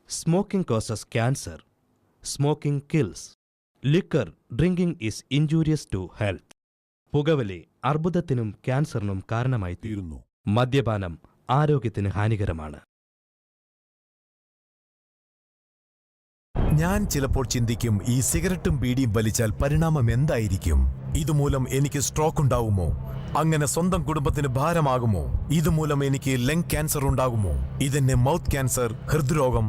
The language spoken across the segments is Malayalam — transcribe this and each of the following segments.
Smoking causes cancer. Smoking kills. Liquor drinking is injurious to health. പുകവലി അർബുദത്തിനും ക്യാൻസറിനും കാരണമായി തീരുന്നു. മദ്യപാനം ആരോഗ്യത്തിന് ഹാനികരമാണ്. ഞാൻ ചിലപ്പോൾ ചിന്തിക്കും, ഈ സിഗരറ്റും ബീഡിയും വലിച്ചാൽ പരിണാമം എന്തായിരിക്കും? ഇതുമൂലം എനിക്ക് സ്ട്രോക്ക് ഉണ്ടാകുമോ? അങ്ങനെ സ്വന്തം കുടുംബത്തിന് ഭാരമാകുമോ? ഇതുമൂലം എനിക്ക് ലങ് ക്യാൻസർ ഉണ്ടാകുമോ? ഇതെന്നെ മൗത്ത് ക്യാൻസർ, ഹൃദ്രോഗം,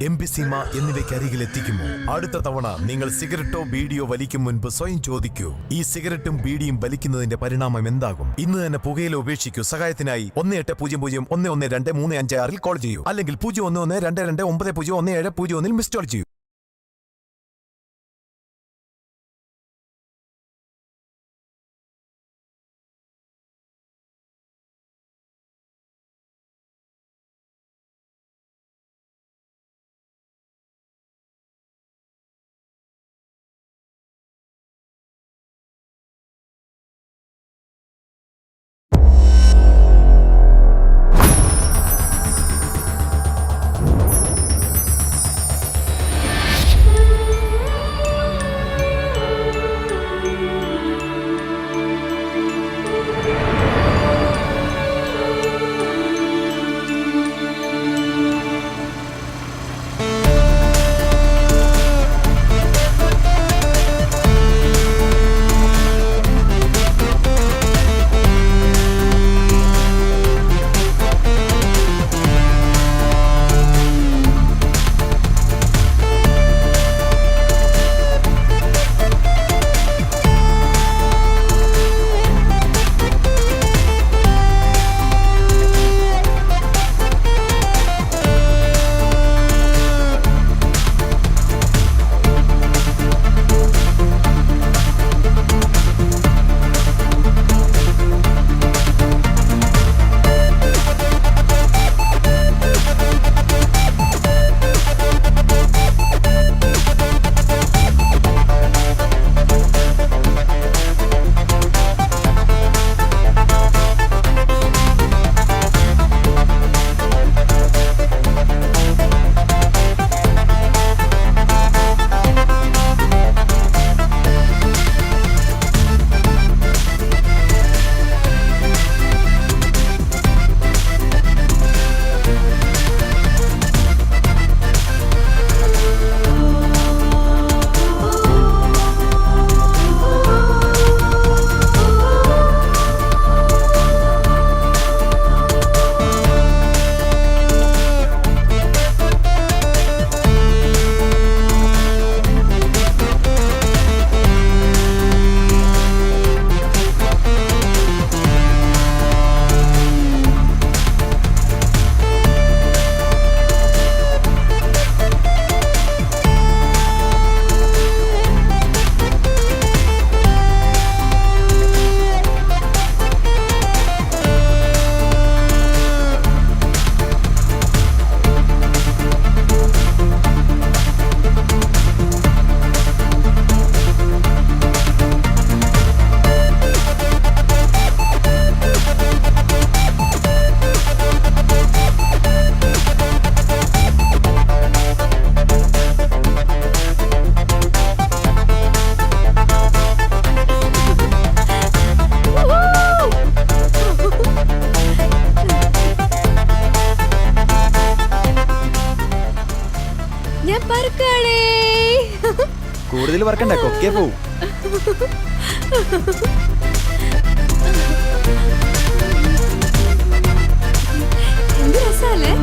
എംഫിസീമ എന്നിവയ്ക്കരികിൽ എത്തിക്കുമോ? അടുത്ത തവണ നിങ്ങൾ സിഗരറ്റോ ബീഡിയോ വലിക്കും മുൻപ് സ്വയം ചോദിക്കൂ, ഈ സിഗരറ്റും ബീഡിയും വലിക്കുന്നതിന്റെ പരിണാമം എന്താകും? ഇന്ന് തന്നെ പുകയില ഉപേക്ഷിക്കൂ. സഹായത്തിനായി 1800-112-356 കോൾ ചെയ്യൂ, അല്ലെങ്കിൽ 011229011701 മിസ് കോൾ ചെയ്യൂ. കൂടുതൽ വർക്കണ്ട, കൊക്കേ പോവും. എന്ത് രസാലേ.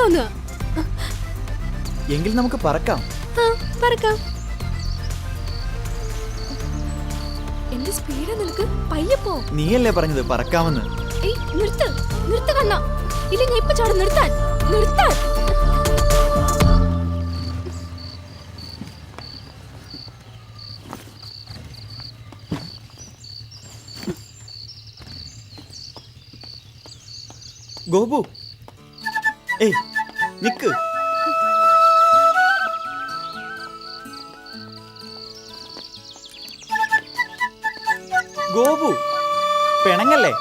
തോന്നുക. എങ്കിൽ നമുക്ക് പറക്കാം. പറക്കാം. എന്ത് സ്പീഡാ നിനക്ക്? പയ്യെ പോ. നീയല്ലേ പറഞ്ഞത് പറക്കാമെന്ന്? നിർത്ത് കണ്ണ. ഇല്ല ഞാൻ ഇപ്പൊ ചാടും. നിർത്താൻ. ഗോപു, ഏയ് നിക്ക്. ഗോപു, പിണങ്ങല്ലേ?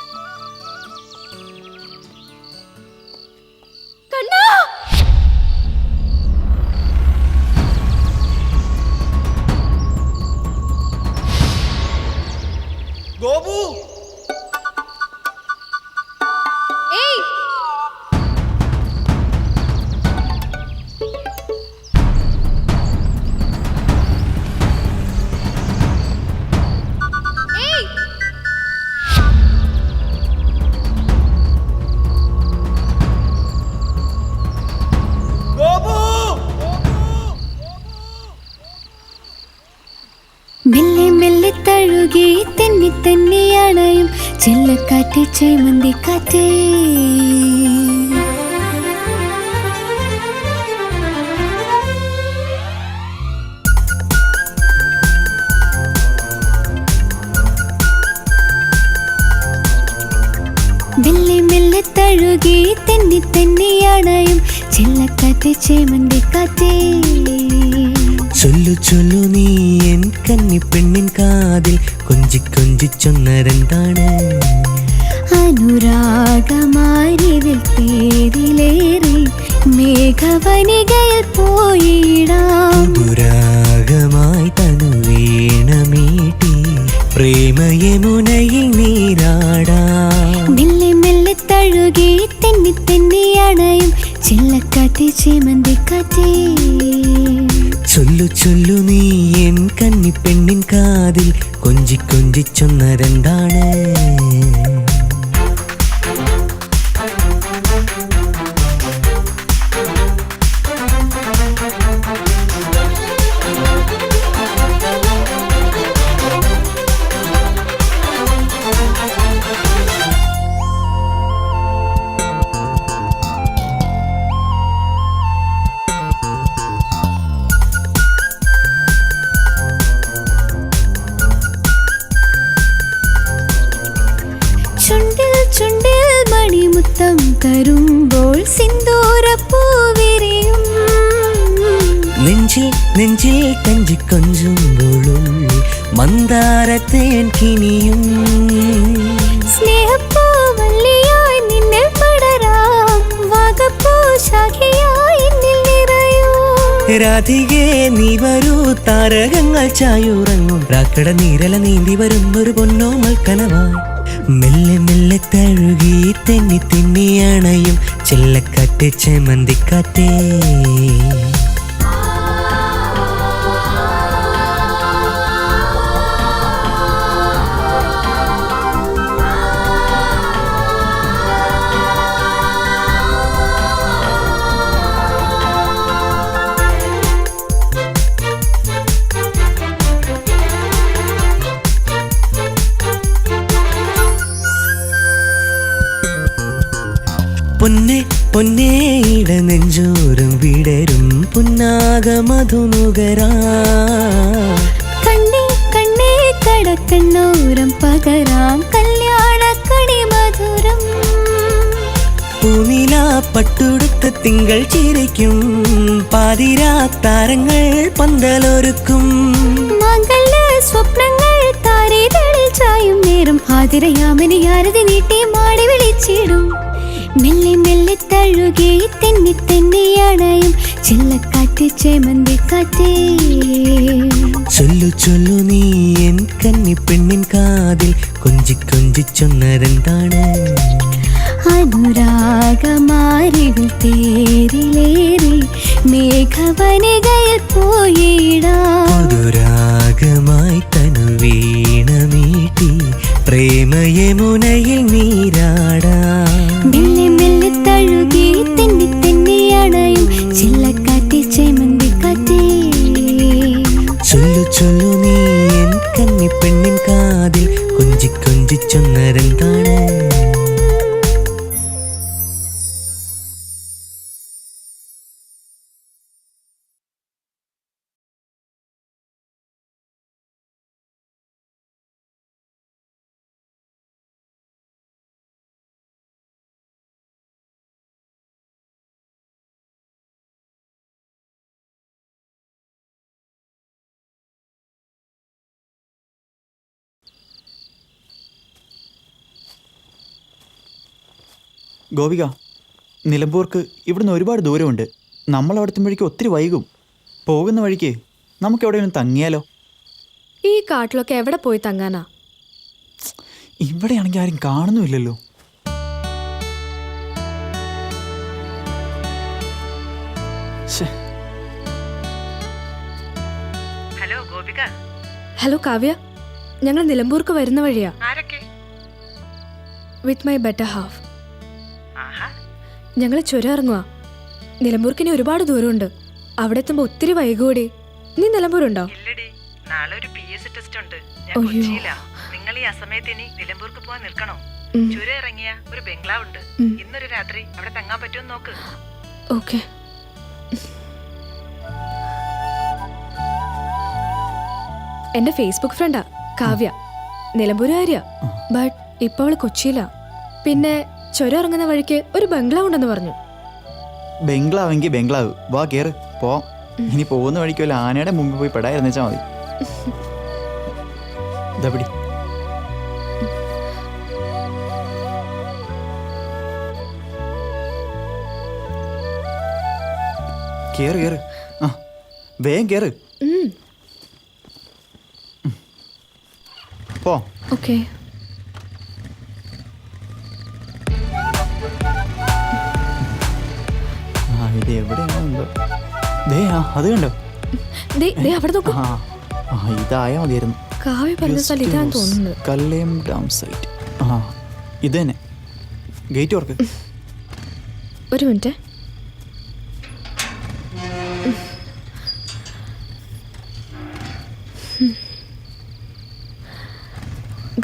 ഗോപു, മെല്ലെ മെല്ലെ തഴുകി തെന്നി തെന്നിയണയും ചെല്ലക്കാറ്റ് ചേമന്തി കാറ്റേ. മെല്ലെ മെല്ലെ തഴുകി തെന്നി തെന്നിയണയും ചെല്ലക്കാറ്റ് ചേമന്തി കാറ്റേ. ചൊല്ലു ചൊല്ലു നീ എൻ കന്നി പെണ്ണിൻ കാതിൽ കൊഞ്ചി കൊഞ്ചി ചൊന്നരെന്താണ്? അനുരാഗമാരിതിൽ തേരിലേറി മേഘവനികയിൽ പോയിടാം. അനുരാഗമായി തനു വീണമീട്ടി പ്രേമയമുനയിൽ നീരാടാം. മെല്ലെ മെല്ലെ തഴുകി തെന്നി തെന്നിയണയും ചെല്ലക്കാറ്റ് ചേമന്തി കാറ്റേ. ചൊല്ലു ചൊല്ലു നീ എൻ കന്നി പെണ്ണിൻ കാതിൽ കൊഞ്ചി കൊഞ്ചി ചൊന്നരെന്താണ്? ചുണ്ടിൽ മണിമുത്തം തരുമ്പോൾ സിന്ദൂരപ്പൂവിരിയും. നെഞ്ചിൽ നെഞ്ചിൽ കഞ്ചി കൊഞ്ചുമ്പോഴുള്ളിൽ മന്ദാരത്തേൻ കിനിയും. സ്നേഹപ്പൂവല്ലിയായി നിന്നിൽ പടരാം, വാഗപ്പൂ ശാഖയായി എന്നിൽ നിറയൂ. രാധികേ നീ വരൂ, താരകങ്ങൾ ചായുറങ്ങും രാക്കട നീരല നീന്തി വരുന്നൊരു പൊന്നോമൽ കനവായി. മെല്ലെ മെല്ലെ തഴുകി തെന്നി തെന്നിയണയും ചെല്ലക്കാറ്റ് ചേമന്തിക്കാറ്റേ. പൊന്നെ പൊന്നേ ഇട നെഞ്ചോരം വിടരും പുന്നാക മധുനുകരാ. കണ്ണേ കണ്ണേ കടക്കണ്ണോരം പകരാം കല്യാണക്കണി മധുരം. പൂനില പട്ടുടുത്ത തിങ്കൾ ചിരിക്കും, പാതിരാ താരങ്ങൾ പന്തലൊരുക്കും. മംഗള സ്വപ്നങ്ങൾ താരേതളിൽ ചായും നേരം ആതിരയാമനി ആരതി നീട്ടി മാടി വിളിച്ചിടും. മെല്ലെ മെല്ലെ തഴുകി തെന്നി തെന്നിയണയും ചെല്ലക്കാറ്റ് ചേമന്തി കാറ്റേ. ചൊല്ലു ചൊല്ലു നീ എൻ കന്നി പെണ്ണിൻ കാതിൽ കൊഞ്ചി കൊഞ്ചി ചൊന്നരെന്താണ്? അനുരാഗമാരിവിൽ തേരിലേറി മേഘവനികയിൽ പോയിടാം. മധുരാഗമായി തനു വീണമീട്ടി പ്രേമയമുനയിൽ നീരാടാം. മെല്ലെ മെല്ലെ തഴുകി തെന്നി തെന്നിയ പെണ്ണിൻ കാതിൽ കൊഞ്ചി കൊഞ്ചി ചൊന്നരെന്താണ്? ഗോപിക, നിലമ്പൂർക്ക് ഇവിടുന്ന് ഒരുപാട് ദൂരമുണ്ട്. നമ്മൾ അവിടെ എത്തുമ്പോഴേക്കും ഒത്തിരി വൈകും. പോകുന്ന വഴിക്ക് നമുക്ക് എവിടെയെങ്കിലും തങ്ങിയാലോ? ഈ കാട്ടിലൊക്കെ എവിടെ പോയി തങ്ങാനാ? ഇവിടെയാണെങ്കിൽ ആരും കാണുന്നുമില്ലല്ലോ. ഹലോ ഗോപിക. ഹലോ കാവ്യ, ഞങ്ങൾ നിലമ്പൂർക്ക് വരുന്ന വഴിയാ. ആരൊക്കെ? With my better half. ആഹാ. ഞങ്ങൾ ചുരം ഇറങ്ങുക. നിലമ്പൂർക്ക് ഇനി ഒരുപാട് ദൂരമുണ്ട്. അവിടെ എത്തുമ്പോ ഒത്തിരി വൈകൂടി. നീ നിലമ്പൂരുണ്ടോ? ഇല്ലടി, നാളെ ഒരു PS ടെസ്റ്റ് ഉണ്ട്. ഞാൻ അയ്യോ. കൊച്ചിയിലാ. നിങ്ങൾ ഈ അസമയത്ത് ഇനി നിലമ്പൂർക്ക് പോവാൻ നിൽക്കണോ? ഉം. ചുരം ഇറങ്ങിയ ഒരു ബംഗ്ലാവ് ഉണ്ട്. ഉം. ഇന്നൊരു രാത്രി അവിടെ തങ്ങാൻ പറ്റുമോ നോക്ക്. ഓക്കെ. എന്റെ ഫേസ്ബുക്ക് ഫ്രണ്ടാ കാവ്യ, നിലമ്പൂരുകാരിയാ. ബട്ട് ഇപ്പൊ അവള് കൊച്ചിയിലാ. പിന്നെ ചുരം ഇറങ്ങുന്ന വഴിക്ക് ഒരു ബംഗ്ലാവ് ഉണ്ടെന്ന് പറഞ്ഞു. ബംഗ്ലാവെങ്കിൽ ബംഗ്ലാവ്, വാ കേറ് പോവാം. ഇനി പോകുന്ന വഴിക്ക് വല്ല ആനയുടെ മുമ്പിൽ പോയി പെടായിരുന്നേച്ചാ മതി. ഇതാ പിടി. കേറ് കേറ്. ആ വേഗം കേറ്. പോ. ഓക്കെ. ആ ഇത് എവിടെയാണോ എന്തോ. ദേ അത് കണ്ടോ? അവിടെ നോക്കൂ. ആ ഇതായാ മതിയായിരുന്നു. കാവ്യ പറഞ്ഞ സ്ഥലം ഇതാന്ന് തോന്നുന്നത്. Kallayam dam site. ആ ഇത് തന്നെ. ഗേറ്റ് ഓർക്ക്. ഒരു മിനിറ്റ്.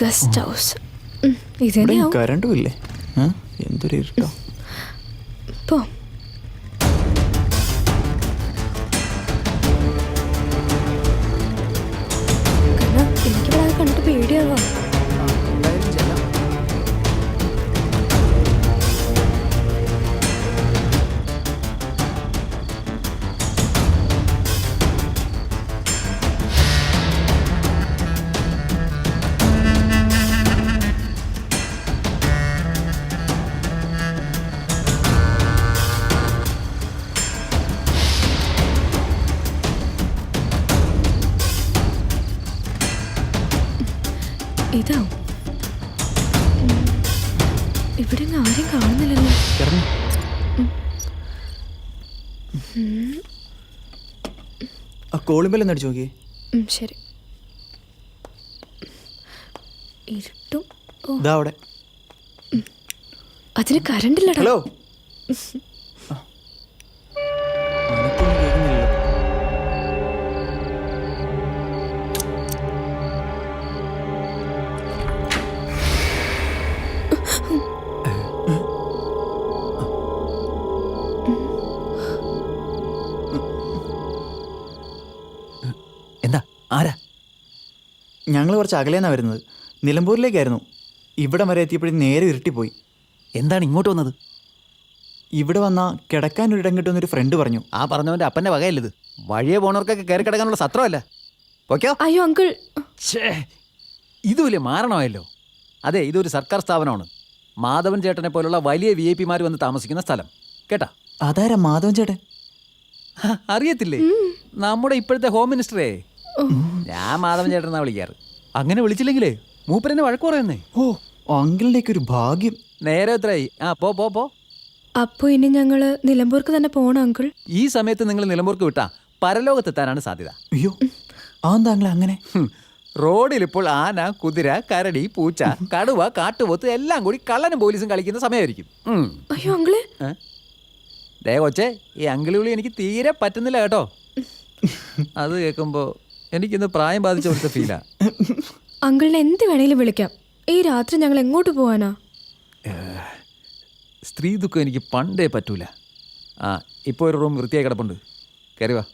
ഗസ്റ്റ് ഹൗസ് ഇത് തന്നെയാവും. കരണ്ടും ഇല്ലേ? എന്തൊരു ഇരുട്ടോ. പോ. എനിക്കിവിടെ കണ്ടിട്ട് പേടിയാവാം. ഇതാവും. ഇവിടെ ആരും കാണുന്നില്ലല്ലോ. കോളിമ്പെല്ലാം അടിച്ചു നോക്കിയേ. ശരി. ഇരുട്ടും. ഇതാ അവിടെ. അതിന് കറണ്ടില്ലടാ. ഹലോ. എന്താ? ആരാ? ഞങ്ങൾ കുറച്ച് അകലേന്നാണ് വരുന്നത്. നിലമ്പൂരിലേക്കായിരുന്നു. ഇവിടെ വരെ എത്തിയപ്പോഴും നേരെ ഇരുട്ടിപ്പോയി. എന്താണ് ഇങ്ങോട്ട് വന്നത്? ഇവിടെ വന്നാൽ കിടക്കാൻ ഒരിടം കിട്ടുമെന്നൊരു ഫ്രണ്ട് പറഞ്ഞു. ആ പറഞ്ഞവൻ്റെ അപ്പൻ്റെ വകയല്ലത്. വഴിയെ പോണവർക്കൊക്കെ കയറി കിടക്കാനുള്ള സത്രമല്ല. ഓക്കെയോ? അയ്യോ അങ്കിൾ. ഇത് വലിയ മാരണമായല്ലോ. അതെ, ഇതൊരു സർക്കാർ സ്ഥാപനമാണ്. മാധവൻ ചേട്ടനെ പോലുള്ള വലിയ VIP-മാർ വന്ന് താമസിക്കുന്ന സ്ഥലം. കേട്ടാ? അതാരാ മാധവൻ ചേട്ടൻ? അറിയത്തില്ലേ? നമ്മുടെ ഇപ്പോഴത്തെ ഹോം മിനിസ്റ്ററേ. ഞാൻ മാധവൻ ചേട്ടൻ എന്നാ വിളിക്കാറ്. അങ്ങനെ വിളിച്ചില്ലെങ്കിലേ മൂപ്പരെന്നെ വഴക്ക് പറയുന്നേ. ഓ, അങ്കിളിൻ്റെയൊക്കെ ഒരു ഭാഗ്യം. നേരെ എത്രയായി? ആ പോ പോ പോ. അപ്പൊ ഇനി ഞങ്ങള് നിലമ്പൂർക്ക് തന്നെ പോണം അങ്കിൾ. ഈ സമയത്ത് നിങ്ങൾ നിലമ്പൂർക്ക് വിട്ടാ പരലോകത്തെത്താനാണ് സാധ്യത. അയ്യോ, അതെന്താ അങ്കിൾ അങ്ങനെ? റോഡിൽ ഇപ്പോൾ ആന, കുതിര, കരടി, പൂച്ച, കടുവ, കാട്ടുപോത്ത് എല്ലാം കൂടി കള്ളനും പോലീസും കളിക്കുന്ന സമയമായിരിക്കും. അയ്യോ അങ്കിള്. ദേ കൊച്ചേ, ഈ അങ്കിളുകളി എനിക്ക് തീരെ പറ്റുന്നില്ല കേട്ടോ. അത് കേൾക്കുമ്പോൾ എനിക്കിന്ന് പ്രായം ബാധിച്ച പോലത്തെ ഫീലാ. അങ്കിളിനെ എന്ത് വേണേലും വിളിക്കാം. ഈ രാത്രി ഞങ്ങൾ എങ്ങോട്ട് പോവാനാ? സ്ത്രീ ദുഃഖം എനിക്ക് പണ്ടേ പറ്റൂല. ആ ഇപ്പോൾ ഒരു റൂം വൃത്തിയായി കിടപ്പുണ്ട്, കയറി വാ.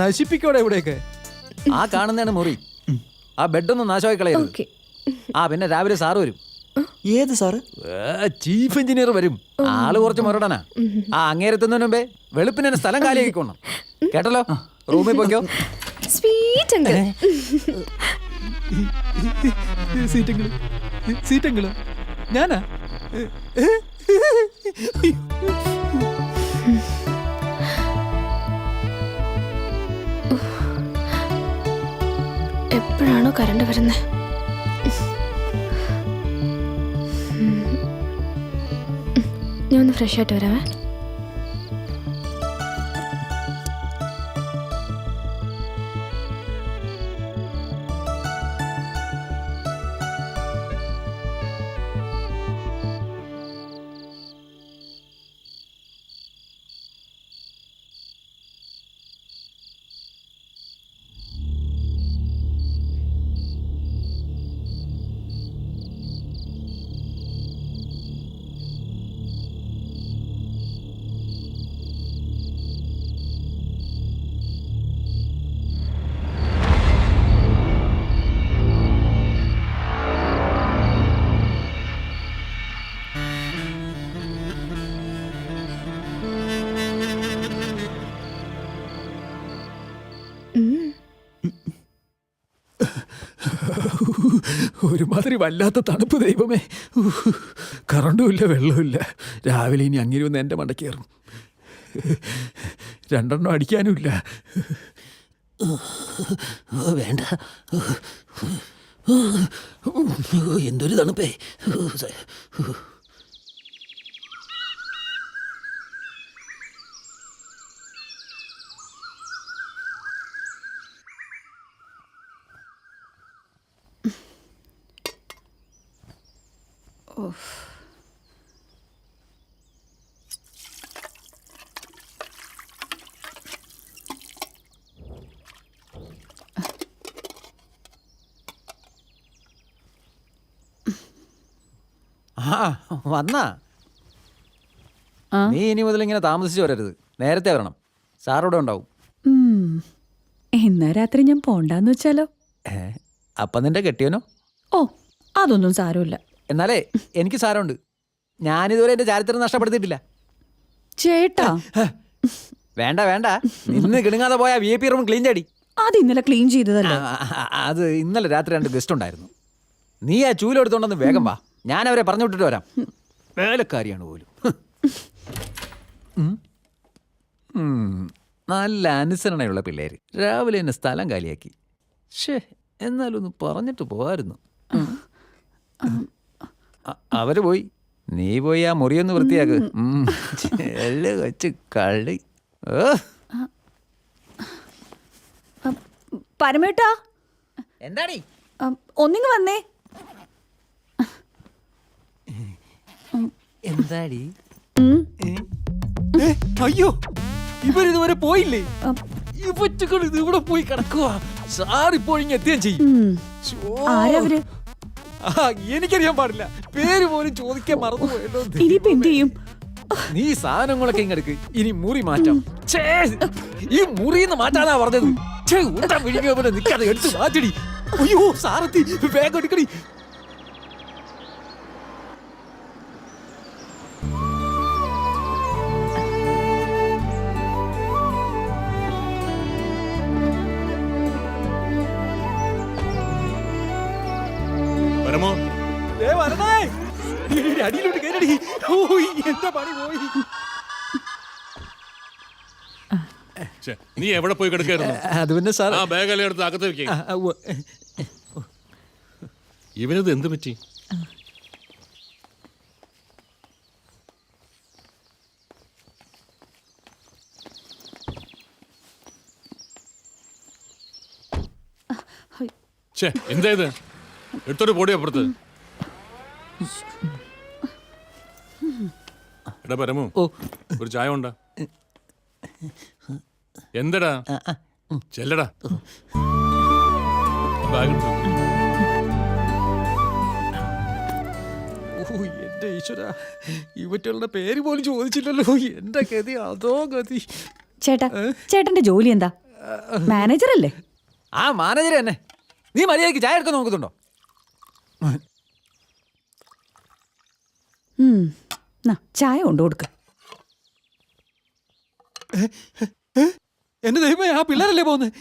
നശിപ്പിക്കോടെ ഇവിടെയൊക്കെ. ആ കാണുന്നതാണ് മുറി. ആ ബെഡൊന്നും നാശമായി കളയരുത്. ഓക്കെ. ആ പിന്നെ രാവിലെ സാറ് വരും. ഏത് സാറ്? ചീഫ് എഞ്ചിനീയർ വരും. ആള് കുറച്ച് മുരടനാ. ആ അങ്ങേരെത്തുന്നതിന് മുമ്പേ വെളുപ്പിന് തന്നെ സ്ഥലം കാലിയാക്കിക്കോണം. കേട്ടല്ലോ? റൂമിൽ പോയിക്കോ. Sweet uncle. സീറ്റെങ്കിലോ ഞാനാ? എപ്പോഴാണോ കറണ്ട് വരുന്നത്? ഞാൻ ഒന്ന് ഫ്രഷ് ആയിട്ട് വരാവേ. ഒരുമാതിരി വല്ലാത്ത തണുപ്പ് ദൈവമേ. കറണ്ടും ഇല്ല, വെള്ളമില്ല. രാവിലെ ഇനി അങ്ങനെ ഒന്ന് എൻ്റെ മണ്ടയ്ക്ക് കയറും. രണ്ടെണ്ണം അടിക്കാനുമില്ല. വേണ്ട, എന്തൊരു തണുപ്പേ. ആ വന്നാ? നീ ഇനി മുതൽ ഇങ്ങനെ താമസിച്ച് വരരുത്. നേരത്തെ വരണം. സാറോടെ ഉണ്ടാവും. എന്നാ രാത്രി ഞാൻ പോണ്ടാന്ന് വെച്ചാലോ? അപ്പം നിന്റെ കെട്ടിയനോ? ഓ, അതൊന്നും സാരമില്ല. എന്നാലേ എനിക്ക് സാരമുണ്ട്. ഞാനിതുവരെ എൻ്റെ ചാരിത്രം നഷ്ടപ്പെടുത്തിയിട്ടില്ല. ചേട്ടാ, വേണ്ട വേണ്ട, ഇന്ന് കിണുങ്ങാതെ പോയാ VIP റൂം ക്ലീൻ ചെയ്യടി. അത് ഇന്നലെ ക്ലീൻ ചെയ്തതല്ലേ? അത് ഇന്നലെ രാത്രി 2 ഗസ്റ്റ് ഉണ്ടായിരുന്നു. നീ ആ ചൂലെടുത്തോണ്ടൊന്ന് വേഗം വാ. ഞാൻ അവരെ പറഞ്ഞു വിട്ടിട്ട് വരാം. വേലക്കാരിയാണ് പോലും. നല്ല അനുസരണയുള്ള പിള്ളേര്. രാവിലെ എന്നെ സ്ഥലം കാലിയാക്കി. ഷേ, എന്നാലൊന്ന് പറഞ്ഞിട്ട് പോകായിരുന്നു. അവര് പോയി. നീ പോയി ആ മുറിയൊന്ന് വൃത്തിയാക്ക്. വെച്ച് കള്ളി. പരമേട്ടാ, എന്താടി? ഒന്നിങ്ങ് വന്നേ. എന്താടി? അയ്യോ, ഇവരിതുവരെ പോയില്ലേ? ഇവറ്റുകൾ ഇത് ഇവിടെ പോയി കിടക്കുക. സാറിപ്പോഴിങ് എത്തുകയും ചെയ്യും. ആരവര്? എനിക്കറിയാൻ പാടില്ല. പേര് പോലും ചോദിക്കാൻ മറന്നുപോയല്ലോ. ഇനിയിപ്പോ എന്ത് ചെയ്യും? നീ സാധനങ്ങളൊക്കെ ഇങ്ങെടുക്ക്. ഇനി മുറി മാറ്റാം. ഈ മുറിന്ന് മാറ്റാനാ പറഞ്ഞത്. വിഴിഞ്ഞ പോലെ നിൽക്കാതെ എടുത്ത് മാറ്റടി. അയ്യോ സാറത്തി, വേഗം എടുക്കടി. അടിയിലോട്ട് കയറടി. എന്റെ പണി പോയി. നീ എവിടെ പോയി കിടക്കായിരുന്നു? അത് പിന്നെ സാർ, ആ ബാഗെല്ലാം എടുത്ത് അകത്ത് വെക്കേ. ഇവനത് എന്ത് പറ്റി? എന്താ ഇത്? എടുത്തോട്ട് പോടി അപ്പുറത്ത്. എടാ പരമു, ഒരു ചായ ഉണ്ടാ? എന്തടാ? ചെല്ലടാ ബാഗെടുത്ത് വെക്ക്. ഓ എന്റെ ഈശ്വര ഇവറ്റകളുടെ പേര് പോലും ചോദിച്ചില്ലല്ലോ. എന്റെ ഗതി അതോ ഗതി. ചേട്ടാ ചേട്ടന്റെ ജോലി എന്താ? മാനേജർ അല്ലേ? ആ മാനേജർ തന്നെ. നീ മര്യാദയ്ക്ക് ചായ എടുക്കാൻ നോക്കുന്നുണ്ടോ? ചായ കൊണ്ടു കൊടുക്ക. എന്റെ ദൈവമേ, ആ പിള്ളേരല്ലേ പോകുന്നത്?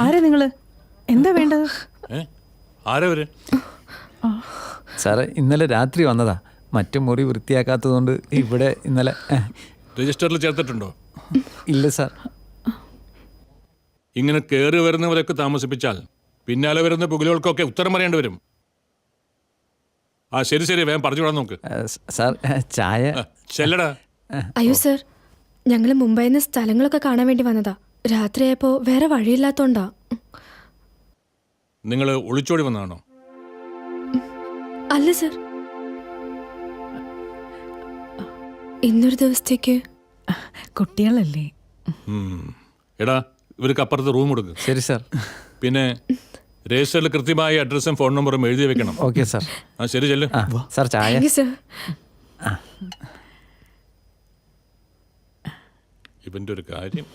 ആരാ നിങ്ങള്? എന്താ വേണ്ടത്? ആരാ വരെ? സാറേ, ഇന്നലെ രാത്രി വന്നതാ. മറ്റു മുറി വൃത്തിയാക്കാത്തതുകൊണ്ട് ഇവിടെ ഇന്നലെ. രജിസ്റ്ററിൽ ചേർത്തിട്ടുണ്ടോ? ഇല്ല സാർ. ഇങ്ങനെ കയറി വരുന്നവരൊക്കെ താമസിപ്പിച്ചാൽ പിന്നാലെ വരുന്ന പുകലുകൾക്കൊക്കെ ഉത്തരം പറയേണ്ടി വരും. ആ ശരി ശരി, വേഗം പറഞ്ഞു വിടാൻ നോക്ക്. സാർ ചായ. ചെല്ലടാ. അയ്യോ സർ, ഞങ്ങൾ മുംബൈയിൽ നിന്ന് സ്ഥലങ്ങളൊക്കെ കാണാൻ വേണ്ടി വന്നതാ. രാത്രിയായപ്പോ വേറെ വഴിയില്ലാത്തോണ്ടാ. നിങ്ങൾ ഒളിച്ചോടി വന്നതാണോ? അല്ല സർ, ഇന്നൊരു ദിവസത്തേക്ക്. കുട്ടികളല്ലേ? എടാ, ഇവർക്ക് അപ്പുറത്ത് റൂം കൊടുക്കും. ശരി സാർ. പിന്നെ രജിസ്റ്ററിൽ കൃത്യമായ അഡ്രസ്സും ഫോൺ നമ്പറും എഴുതി വെക്കണം. Okay sir. ആ ശരി, ചെല്ലു. സാർ ചായ. Thank you sir. ഇവന്റെ ഒരു കാര്യം.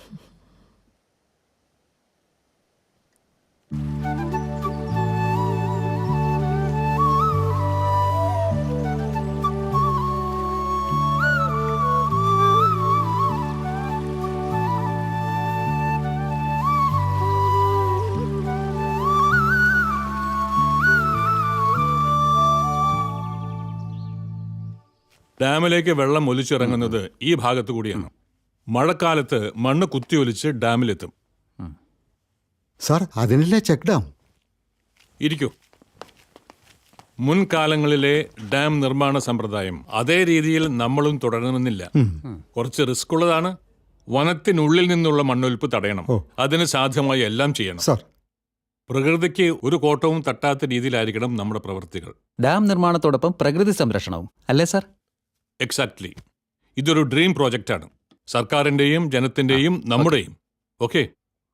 ഡാമിലേക്ക് വെള്ളം ഒലിച്ചിറങ്ങുന്നത് ഈ ഭാഗത്തു കൂടിയാണ്. മഴക്കാലത്ത് മണ്ണ് കുത്തിയൊലിച്ച് ഡാമിലെത്തും. സാർ, അതിനല്ലേ ചെക്ക് ഡാം? ഇരിക്കൂ. മുൻകാലങ്ങളിലെ ഡാം നിർമ്മാണ സമ്പ്രദായം അതേ രീതിയിൽ നമ്മളും തുടരണമെന്നില്ല. കുറച്ച് റിസ്ക് ഉള്ളതാണ്. വനത്തിനുള്ളിൽ നിന്നുള്ള മണ്ണൊലിപ്പ് തടയണം. അതിന് സാധ്യമായി എല്ലാം ചെയ്യണം. സാർ, പ്രകൃതിക്ക് ഒരു കോട്ടവും തട്ടാത്ത രീതിയിലായിരിക്കണം നമ്മുടെ പ്രവൃത്തികൾ. ഡാം നിർമ്മാണത്തോടൊപ്പം പ്രകൃതി സംരക്ഷണവും അല്ലേ സാർ? എക്സാക്ട്ലി. ഇതൊരു ഡ്രീം പ്രോജക്റ്റാണ്. സർക്കാരിന്റെയും ജനത്തിന്റെയും നമ്മുടെയും. Okay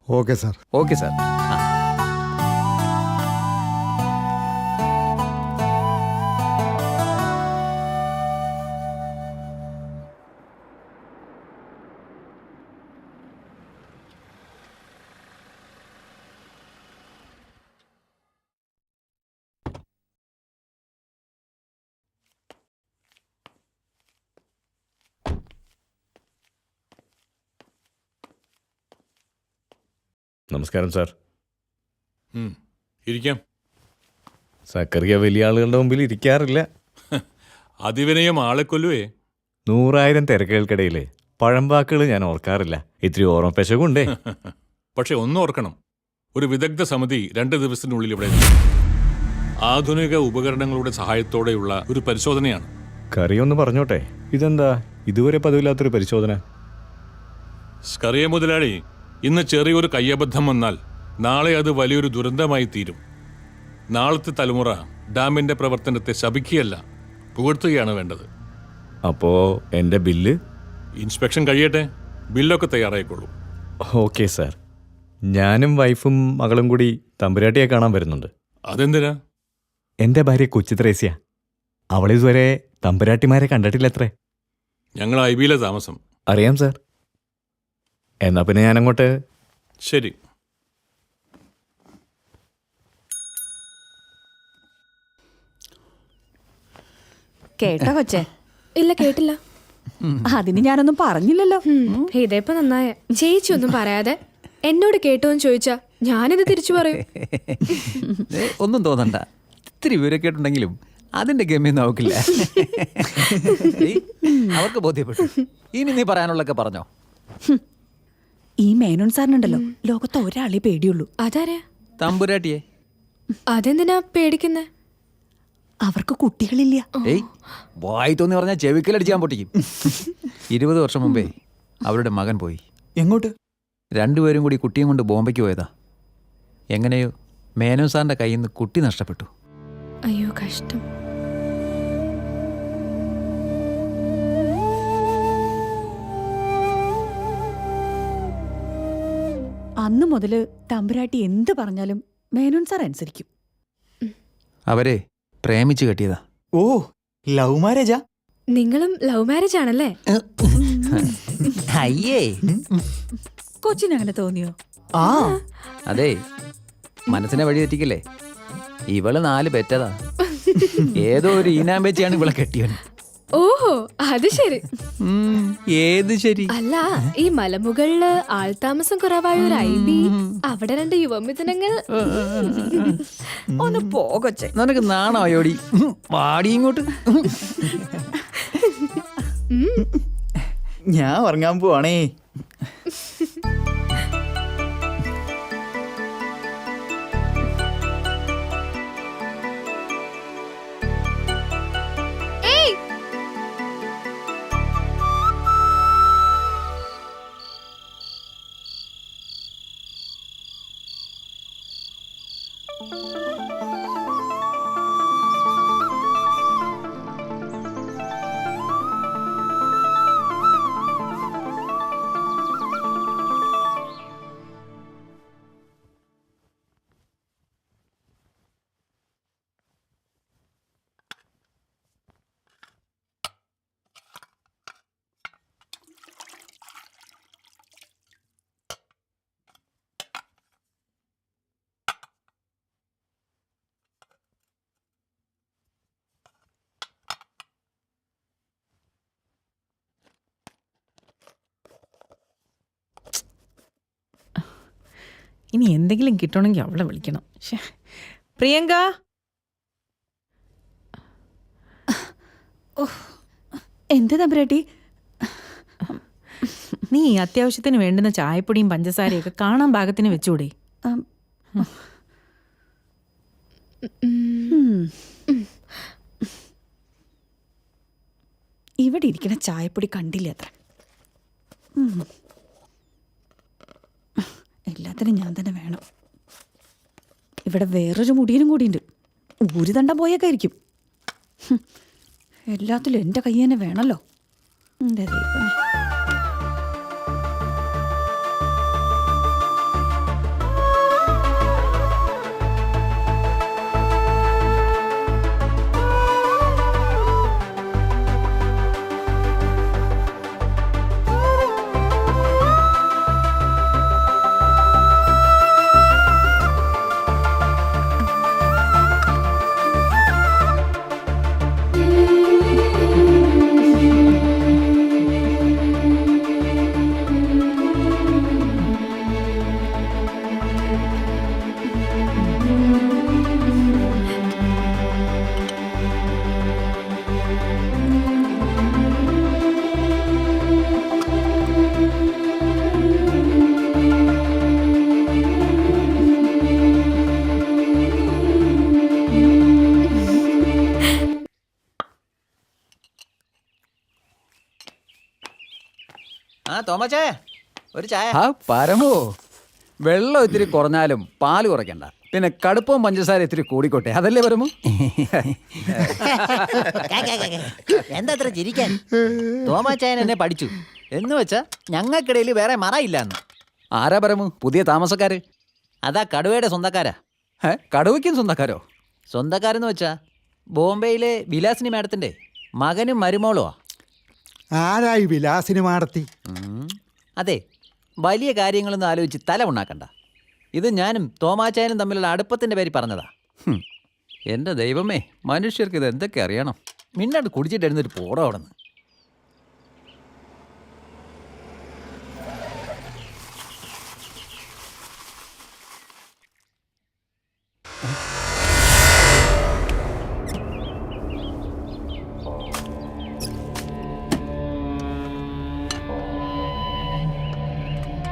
okay sir. Okay sir. നമസ്കാരം സാർ. ഇരിക്കാം. സക്കറിയ വലിയ ആളുകളുടെ മുമ്പിൽ ഇരിക്കാറില്ല. അതിവിനയം ആളെ കൊല്ലുവേ. 100,000 തിരക്കുകൾക്കിടയിൽ പഴംവാക്കുകൾ ഞാൻ ഓർക്കാറില്ല. ഇത്തിരി ഓർമ്മപ്പശകുണ്ടേ. പക്ഷെ ഒന്നും ഓർക്കണം, ഒരു വിദഗ്ധ സമിതി 2 ദിവസത്തിനുള്ളിൽ ഇവിടെ എത്തും. ആധുനിക ഉപകരണങ്ങളുടെ സഹായത്തോടെയുള്ള ഒരു പരിശോധനയാണ്. കറിയൊന്ന് പറഞ്ഞോട്ടെ, ഇതെന്താ ഇതുവരെ പതിവില്ലാത്തൊരു പരിശോധന? സ്കറിയ മുതലാളി, ഇന്ന് ചെറിയൊരു കയ്യബദ്ധം വന്നാൽ നാളെ അത് വലിയൊരു ദുരന്തമായി തീരും. നാളത്തെ തലമുറ ഡാമിന്റെ പ്രവർത്തനത്തെ ശപിക്കുകയല്ല, പുകഴ്ത്തുകയാണ് വേണ്ടത്. അപ്പോ എൻ്റെ ബില്ല്? ഇൻസ്പെക്ഷൻ കഴിയട്ടെ, ബില്ലൊക്കെ തയ്യാറായിക്കോളൂ. Okay sir. ഞാനും വൈഫും മകളും കൂടി തമ്പുരാട്ടിയെ കാണാൻ വരുന്നുണ്ട്. അതെന്തിനാ? എൻ്റെ ഭാര്യ കൊച്ചു ത്രേസ്യ. അവളിതുവരെ തമ്പുരാട്ടിമാരെ കണ്ടിട്ടില്ലത്രേ. ഞങ്ങൾ ഐബിയിലെ താമസം. അറിയാം സാർ. എന്നാ പിന്നെ ഞാനങ്ങോട്ട്. ശരി. കേട്ടോ കൊച്ചേ? ഇല്ല, കേട്ടില്ല. അതിന് ഞാനൊന്നും പറഞ്ഞില്ലല്ലോ. ഇതേപ്പോ നന്നായ. ചേച്ചി ഒന്നും പറയാതെ എന്നോട് കേട്ടോന്ന് ചോദിച്ചാ ഞാനിത് തിരിച്ചു പറയും. ഒന്നും തോന്നണ്ട. ഇത്തിരി വിവരക്കേട്ടുണ്ടെങ്കിലും അതിന്റെ ഗമ്യം നോക്കില്ല. അവർക്ക് ബോധ്യപ്പെട്ടു. ഇനി നീ പറയാനുള്ളൊക്കെ പറഞ്ഞോ. ഈ മേനോൻ സാറിനുണ്ടല്ലോ ലോകത്ത് ഒരാളെ പേടിയുള്ളൂ. അതാരാ? തമ്പുരാട്ടിയെ. അതെന്തിനാ പേടിക്കുന്നേ? അവർക്ക് കുട്ടികളില്ല. ഏയ്, വായി തോന്നി പറഞ്ഞാൽ ചെവിക്കലടിച്ചാൻ പൊട്ടിക്കും. 20 വർഷം മുമ്പേ അവരുടെ മകൻ പോയി. എങ്ങോട്ട്? 2 പേരും കൂടി കുട്ടിയും കൊണ്ട് ബോംബെക്ക് പോയതാ. എങ്ങനെയോ മേനോൻ സാറിന്റെ കയ്യിൽ നിന്ന് കുട്ടി നഷ്ടപ്പെട്ടു. അയ്യോ, കഷ്ടം. അന്ന് മുതല് തമ്പുരാട്ടി എന്ത് പറഞ്ഞാലും മേനോൻ സാർ അനുസരിക്കും. അവരെ പ്രേമിച്ചു കെട്ടിയതാ. ഓ, ലവ് മാരേജാ? നിങ്ങളും ലവ് മാരേജ് ആണല്ലേ? അയ്യേ, കൊച്ചിനങ്ങനെ തോന്നിയോ? ആ, അതെ, മനസ്സിനെ വഴി തെറ്റിക്കല്ലേ. ഇവള് 4 പെറ്റതാ. ഏതോ ഒരു ഈനാമ്പേച്ചിയാണ് ഇവളെ കെട്ടിയവൻ. ഓഹോ, അത് ശരി. ഏത് ശരി? അല്ല, ഈ മലമുകളില് ആൾതാമസം കുറവായ ഒരു IB, അവിടെ 2 യുവമിഥുനങ്ങൾ. ഒന്ന് പോകൊച്ചെ. നിനക്ക് നാണോയോടി? പാടി ഇങ്ങോട്ട്. ഞാൻ ഉറങ്ങാൻ പോവാണേ. ഇനി എന്തെങ്കിലും കിട്ടണമെങ്കിൽ അവളെ വിളിക്കണം. പ്രിയങ്ക, എന്ത് തമ്പുരാട്ടി? നീ അത്യാവശ്യത്തിന് വേണ്ടുന്ന ചായപ്പൊടിയും പഞ്ചസാരയൊക്കെ കാണാൻ പാകത്തിന് വെച്ചൂടെ? ഇവിടെ ഇരിക്കുന്ന ചായപ്പൊടി കണ്ടില്ല അത്ര. എല്ലാത്തിനും ഞാൻ തന്നെ വേണം. ഇവിടെ വേറൊരു മുടിയനും കൂടിയുണ്ട്. ഊരി തണ്ടാൻ പോയേക്കായിരിക്കും. എല്ലാത്തിലും എൻ്റെ കൈ തന്നെ വേണമല്ലോ. എൻ്റെ ദൈവമേ. തോമച്ചേ, ഒരു ചായ. ആ പരമോ, വെള്ളം ഇത്തിരി കുറഞ്ഞാലും പാല് കുറയ്ക്കണ്ട. പിന്നെ കടുപ്പവും പഞ്ചസാര ഇത്തിരി കൂടിക്കോട്ടെ, അതല്ലേ പരമു? എന്താ അത്ര ചിരിക്കാൻ? തോമാച്ചായൻ എന്നെ പഠിച്ചു എന്ന് വെച്ചാ ഞങ്ങൾക്കിടയിൽ വേറെ മറയില്ലാന്ന്. ആരാ പരമു പുതിയ താമസക്കാര്? അതാ കടുവയുടെ സ്വന്തക്കാരാ. കടുവയ്ക്കും സ്വന്തക്കാരോ? സ്വന്തക്കാരെന്ന് വെച്ചാ ബോംബെയിലെ വിലാസിനി മാഡത്തിന്റെ മകനും മരുമോളുവാ. ആരായി വിലാസിനി മാടത്തി? അതെ, വലിയ കാര്യങ്ങളൊന്നും ആലോചിച്ച് തല ഉണ്ടാക്കണ്ട. ഇത് ഞാനും തോമാച്ചായനും തമ്മിലുള്ള അടുപ്പത്തിന്റെ പേര് പറഞ്ഞതാ. എൻ്റെ ദൈവമേ, മനുഷ്യർക്ക് ഇത് എന്തൊക്കെ അറിയണം. മിന്നാണ്ട് കുടിച്ചിട്ടിരുന്നൊരു പോടോ അവിടെ നിന്ന്.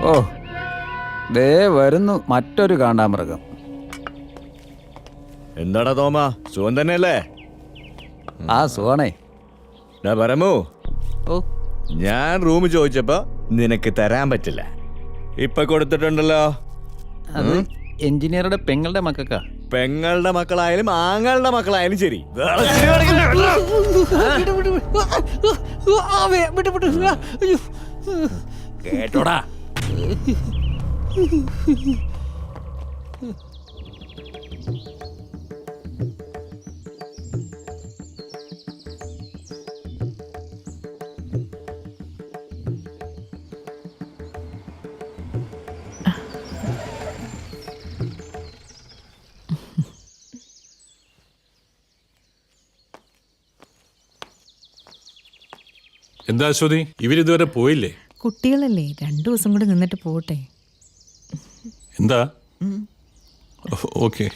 ഓ, ദേ വരുന്നു മറ്റൊരു കാണ്ടാമൃഗം. എന്താടാ തോമ, സുഖം തന്നെയല്ലേ? ആ സുഖാണേ. പരമു, ഓ, ഞാൻ റൂം ചോദിച്ചപ്പോ നിനക്ക് തരാൻ പറ്റില്ല. ഇപ്പൊ കൊടുത്തിട്ടുണ്ടല്ലോ. അത് എഞ്ചിനീയറുടെ പെങ്ങളുടെ മക്കൾക്കാ. പെങ്ങളുടെ മക്കളായാലും ആങ്ങളുടെ മക്കളായാലും ശരി. കേട്ടോടാ, എന്താ അശ്വതി, ഇവരിതുവരെ പോയില്ലേ? കുട്ടികളല്ലേ, 2 ദിവസം കൂടി നിന്നിട്ട് പോട്ടെ. എന്താ? ഓക്കെ.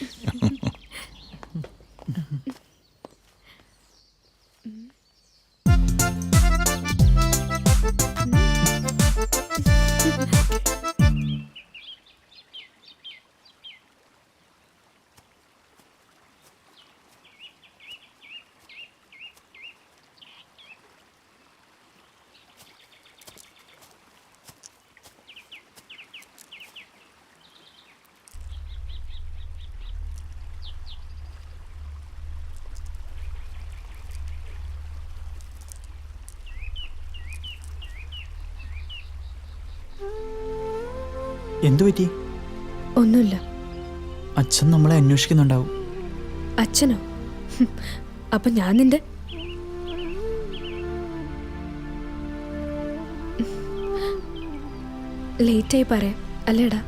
എന്തു പറ്റി? ഒന്നുമില്ല. അച്ഛൻ നമ്മളെ അന്വേഷിക്കുന്നുണ്ടാവും. അച്ഛനോ? അപ്പൊ ഞാൻ നിന്റെ ലേറ്റായി പറയാം അല്ലേടാ?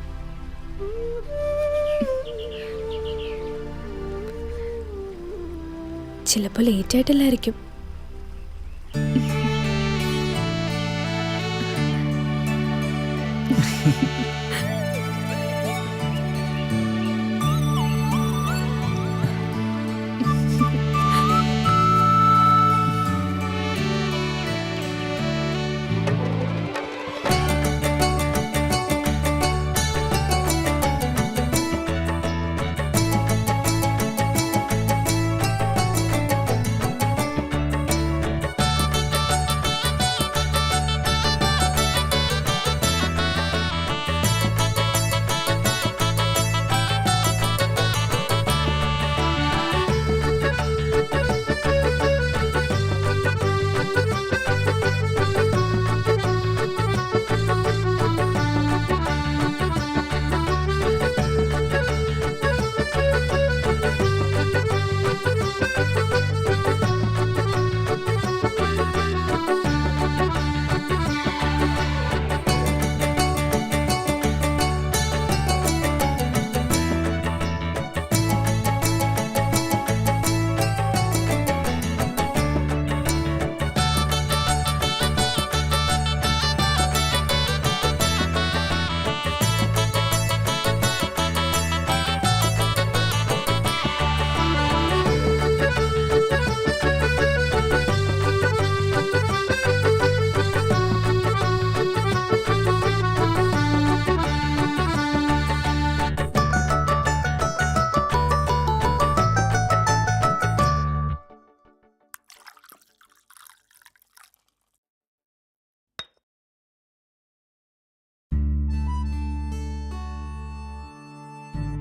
ചിലപ്പോ ലേറ്റ് ആയിട്ടില്ലായിരിക്കും.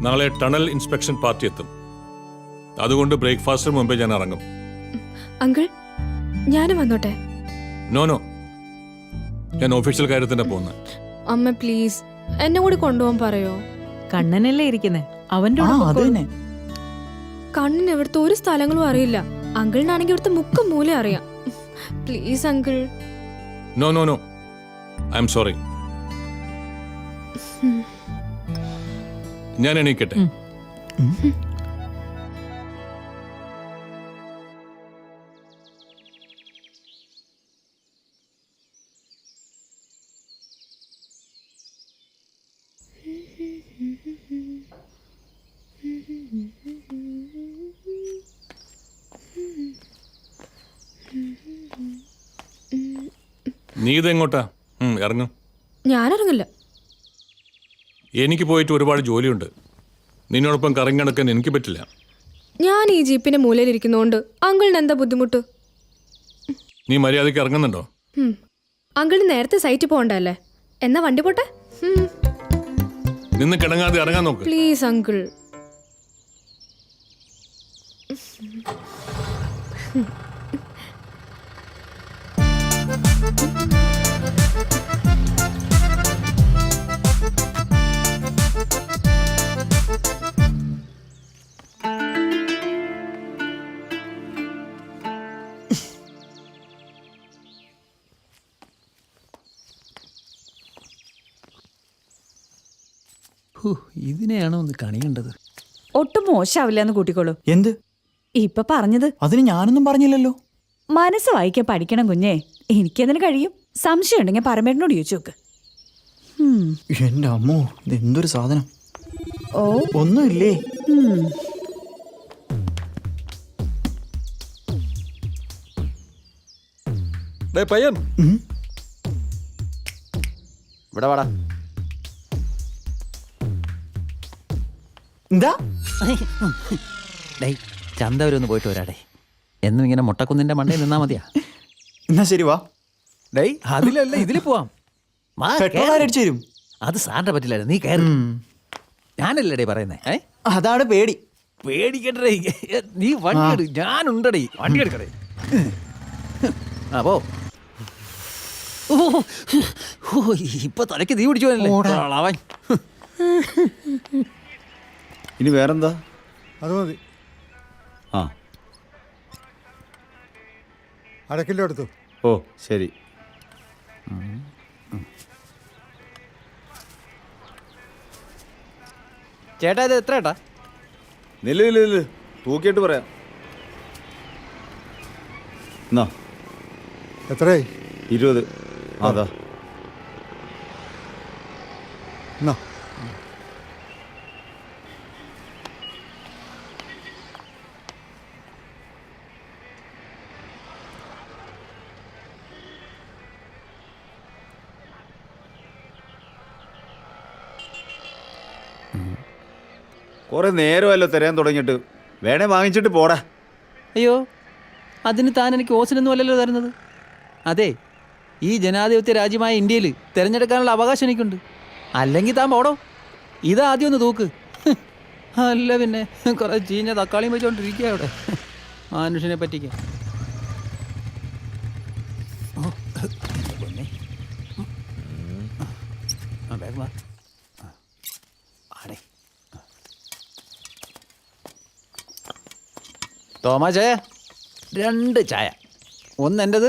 നാളെ ടണൽ ഇൻസ്പെക്ഷൻ പാർട്ടി എത്തും. അതുകൊണ്ട് ബ്രേക്ക്ഫാസ്റ്റിന് മുമ്പേ ഞാൻ ഇറങ്ങും. അങ്കിൾ, ഞാനും വന്നോട്ടെ? നോ നോ, ഞാൻ ഓഫീഷ്യൽ കാര്യത്തിന് പോകുന്നത്. അമ്മ പ്ലീസ് എന്നെ കൂടി കൊണ്ടുപോകാൻ പറയോ? കണ്ണനല്ലേ ഇരിക്കുന്നേ, അവന്റെ കണ്ണിന് ഇവിടുത്തെ ഒരു സ്ഥലങ്ങളും അറിയില്ല. അങ്കിളിനാണെങ്കിൽ ഇവിടുത്തെ മുക്കം മൂലം അറിയാം. Please uncle. No no no, I am sorry. ഞാൻ എണീക്കട്ടെ? നീ ഇതെങ്ങോട്ടാ? ഇറങ്ങും. ഞാനിറങ്ങില്ല. എനിക്ക് പോയിട്ട് ഒരുപാട് ജോലിയുണ്ട്. നിന്നോടൊപ്പം കറങ്ങി നടക്കാൻ എനിക്ക് പറ്റില്ല. ഞാൻ ഈ ജീപ്പിന്റെ മൂലയിലിരിക്കുന്നോണ്ട് അങ്കിളിന് എന്താ ബുദ്ധിമുട്ട്? നീ മര്യാദയ്ക്ക് ഇറങ്ങുന്നുണ്ടോ? അങ്കിളിന് നേരത്തെ സൈറ്റിൽ പോകണ്ടല്ലേ? എന്നാ വണ്ടി പോട്ടെ. നിന്ന് കിടങ്ങാതെ ഇറങ്ങാൻ നോക്ക്. Please uncle. ഇതിനെയാണോ ഒന്ന് കണിയേണ്ടത്? ഒട്ടും മോശമാവില്ല എന്ന് കൂട്ടിക്കോളൂ. എന്ത്? ഇപ്പൊ പറഞ്ഞത് അതിന് ഞാനൊന്നും പറഞ്ഞില്ലല്ലോ. മനസ്സ് വായിക്കാൻ പഠിക്കണം കുഞ്ഞേ. എനിക്കതിന് കഴിയും. സംശയം ഉണ്ടെങ്കിൽ പരമേട്ടനോട് ചോദിച്ചു നോക്ക്. എന്റെ അമ്മോ, ഇതെന്തൊരു സാധനം. ഓ, ഒന്നുമില്ലേ? പയ്യൻ ഇവിടെ വാടാ. എന്താ? ഡേയ്, ചന്ത വരെ ഒന്ന് പോയിട്ട് വരാടേ. എന്നും ഇങ്ങനെ മുട്ടക്കുന്നിന്റെ മണ്ടയിൽ നിന്നാ മതിയാ? എന്നാ ശരി, വാ. ഡേയ്, അതിലല്ല ഇതിൽ പോവാം. വാ, പെട്രോൾ കേറ്. ആരടിച്ചു തരും? അത് സാറിന്റെ പറ്റില്ലായിരുന്നു, നീ കയറി. ഞാനല്ലേ പറയുന്നേ? അതാണ് പേടി. പേടിക്കണ്ടേ, നീ വണ്ടി എടു. ഞാനുണ്ടടേ, വണ്ടി എടുക്കടേ. ആ പോ. ഇപ്പൊ തലയ്ക്ക് തീ പിടിച്ചു അവൻ. ഇനി വേറെന്താ? അത് മതി. ആ, 1/2 കിലോ എടുത്തു. ഓ ശരി. ചേട്ടാ, ഇത് എത്ര ഏട്ടാ? നില്ല് തൂക്കിയിട്ട് പറയാം. എന്നാ എത്രയായി? 20. അതാ. എന്നാ കുറെ നേരമല്ലോ തരാൻ തുടങ്ങിയിട്ട്. വേണേ വാങ്ങിച്ചിട്ട് പോടാ. അയ്യോ, അതിന് താൻ എനിക്ക് ഓസിനൊന്നും അല്ലല്ലോ തരുന്നത്. അതെ, ഈ ജനാധിപത്യ രാജ്യമായ ഇന്ത്യയിൽ തിരഞ്ഞെടുക്കാനുള്ള അവകാശം എനിക്കുണ്ട്. അല്ലെങ്കിൽ താൻ പോടോ. ഇതാദ്യം ഒന്ന് തൂക്ക്. അല്ല പിന്നെ കുറെ ചീഞ്ഞ തക്കാളിയും വെച്ചോണ്ടിരിക്കുക അവിടെ മനുഷ്യനെ പറ്റിക്കാൻ. വേഗം വാ. ആടേ തോമാച്ചേ, 2 ചായ. ഒന്ന് എൻ്റെത്,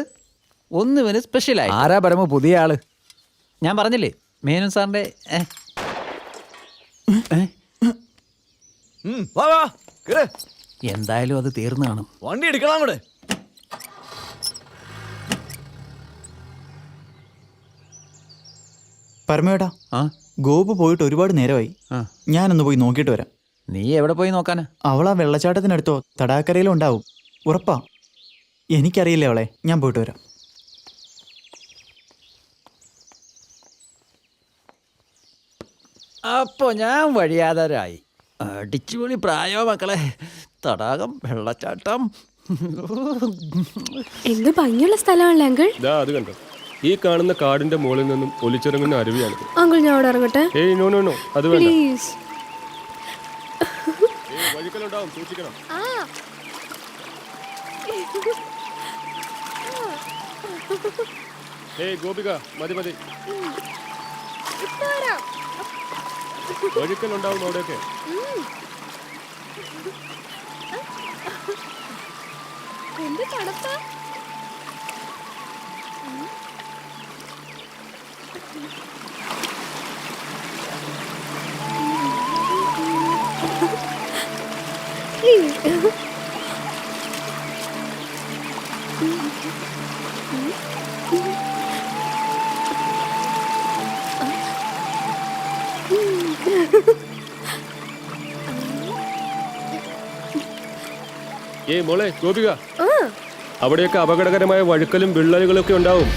ഒന്ന് ഇവന് സ്പെഷ്യലായി. ആരാ പരമ പുതിയ ആള്? ഞാൻ പറഞ്ഞില്ലേ, മേനോൻ സാറിൻ്റെ. എന്തായാലും അത് തീർന്നു കാണും. വണ്ടി എടുക്കണം കൂടെ. പരമേട്ടാ, ഗോപു പോയിട്ട് ഒരുപാട് നേരമായി. ഞാനൊന്ന് പോയി നോക്കിയിട്ട് വരാം. നീ എവിടെ പോയി നോക്കാനാ? അവളാ വെള്ളച്ചാട്ടത്തിനടുത്തോ തടാക്കരയിലോ ഉണ്ടാവും. ഉറപ്പാ. എനിക്കറിയില്ല അവളെ. ഞാൻ പോയിട്ട് വരാം. അപ്പോ ഞാൻ വഴിയാതാരായി. അടിച്ചുപൊളി പ്രായോ മക്കളെ. തടാകം, വെള്ളച്ചാട്ടം. എന്ത് ഭംഗിയുള്ള സ്ഥലമാണല്ലേ അങ്കിൾ. അത് കണ്ടോ, ഈ കാണുന്ന കാടിന്റെ മുകളിൽ നിന്നും ഒലിച്ചിറങ്ങുന്ന അരുവിയാണ്. അങ്കിൾ, ഞാൻ അവിടെ ഇറങ്ങട്ടെ ഏയ് നോ നോ നോ, അത് വേണ്ട. പ്ലീസ്. വഴുക്കലുണ്ടാവും, സൂക്ഷിക്കണം. ഏയ് ഗോപിക, മതി മതി. വഴുക്കലുണ്ടാവും അവിടെയൊക്കെ. എന്ത് തണുപ്പാ. ഏയ് മോളെ ഗോപിക, അവിടെയൊക്കെ അപകടകരമായ വഴുക്കലും വിള്ളലുകളും ഒക്കെ ഉണ്ടാവും.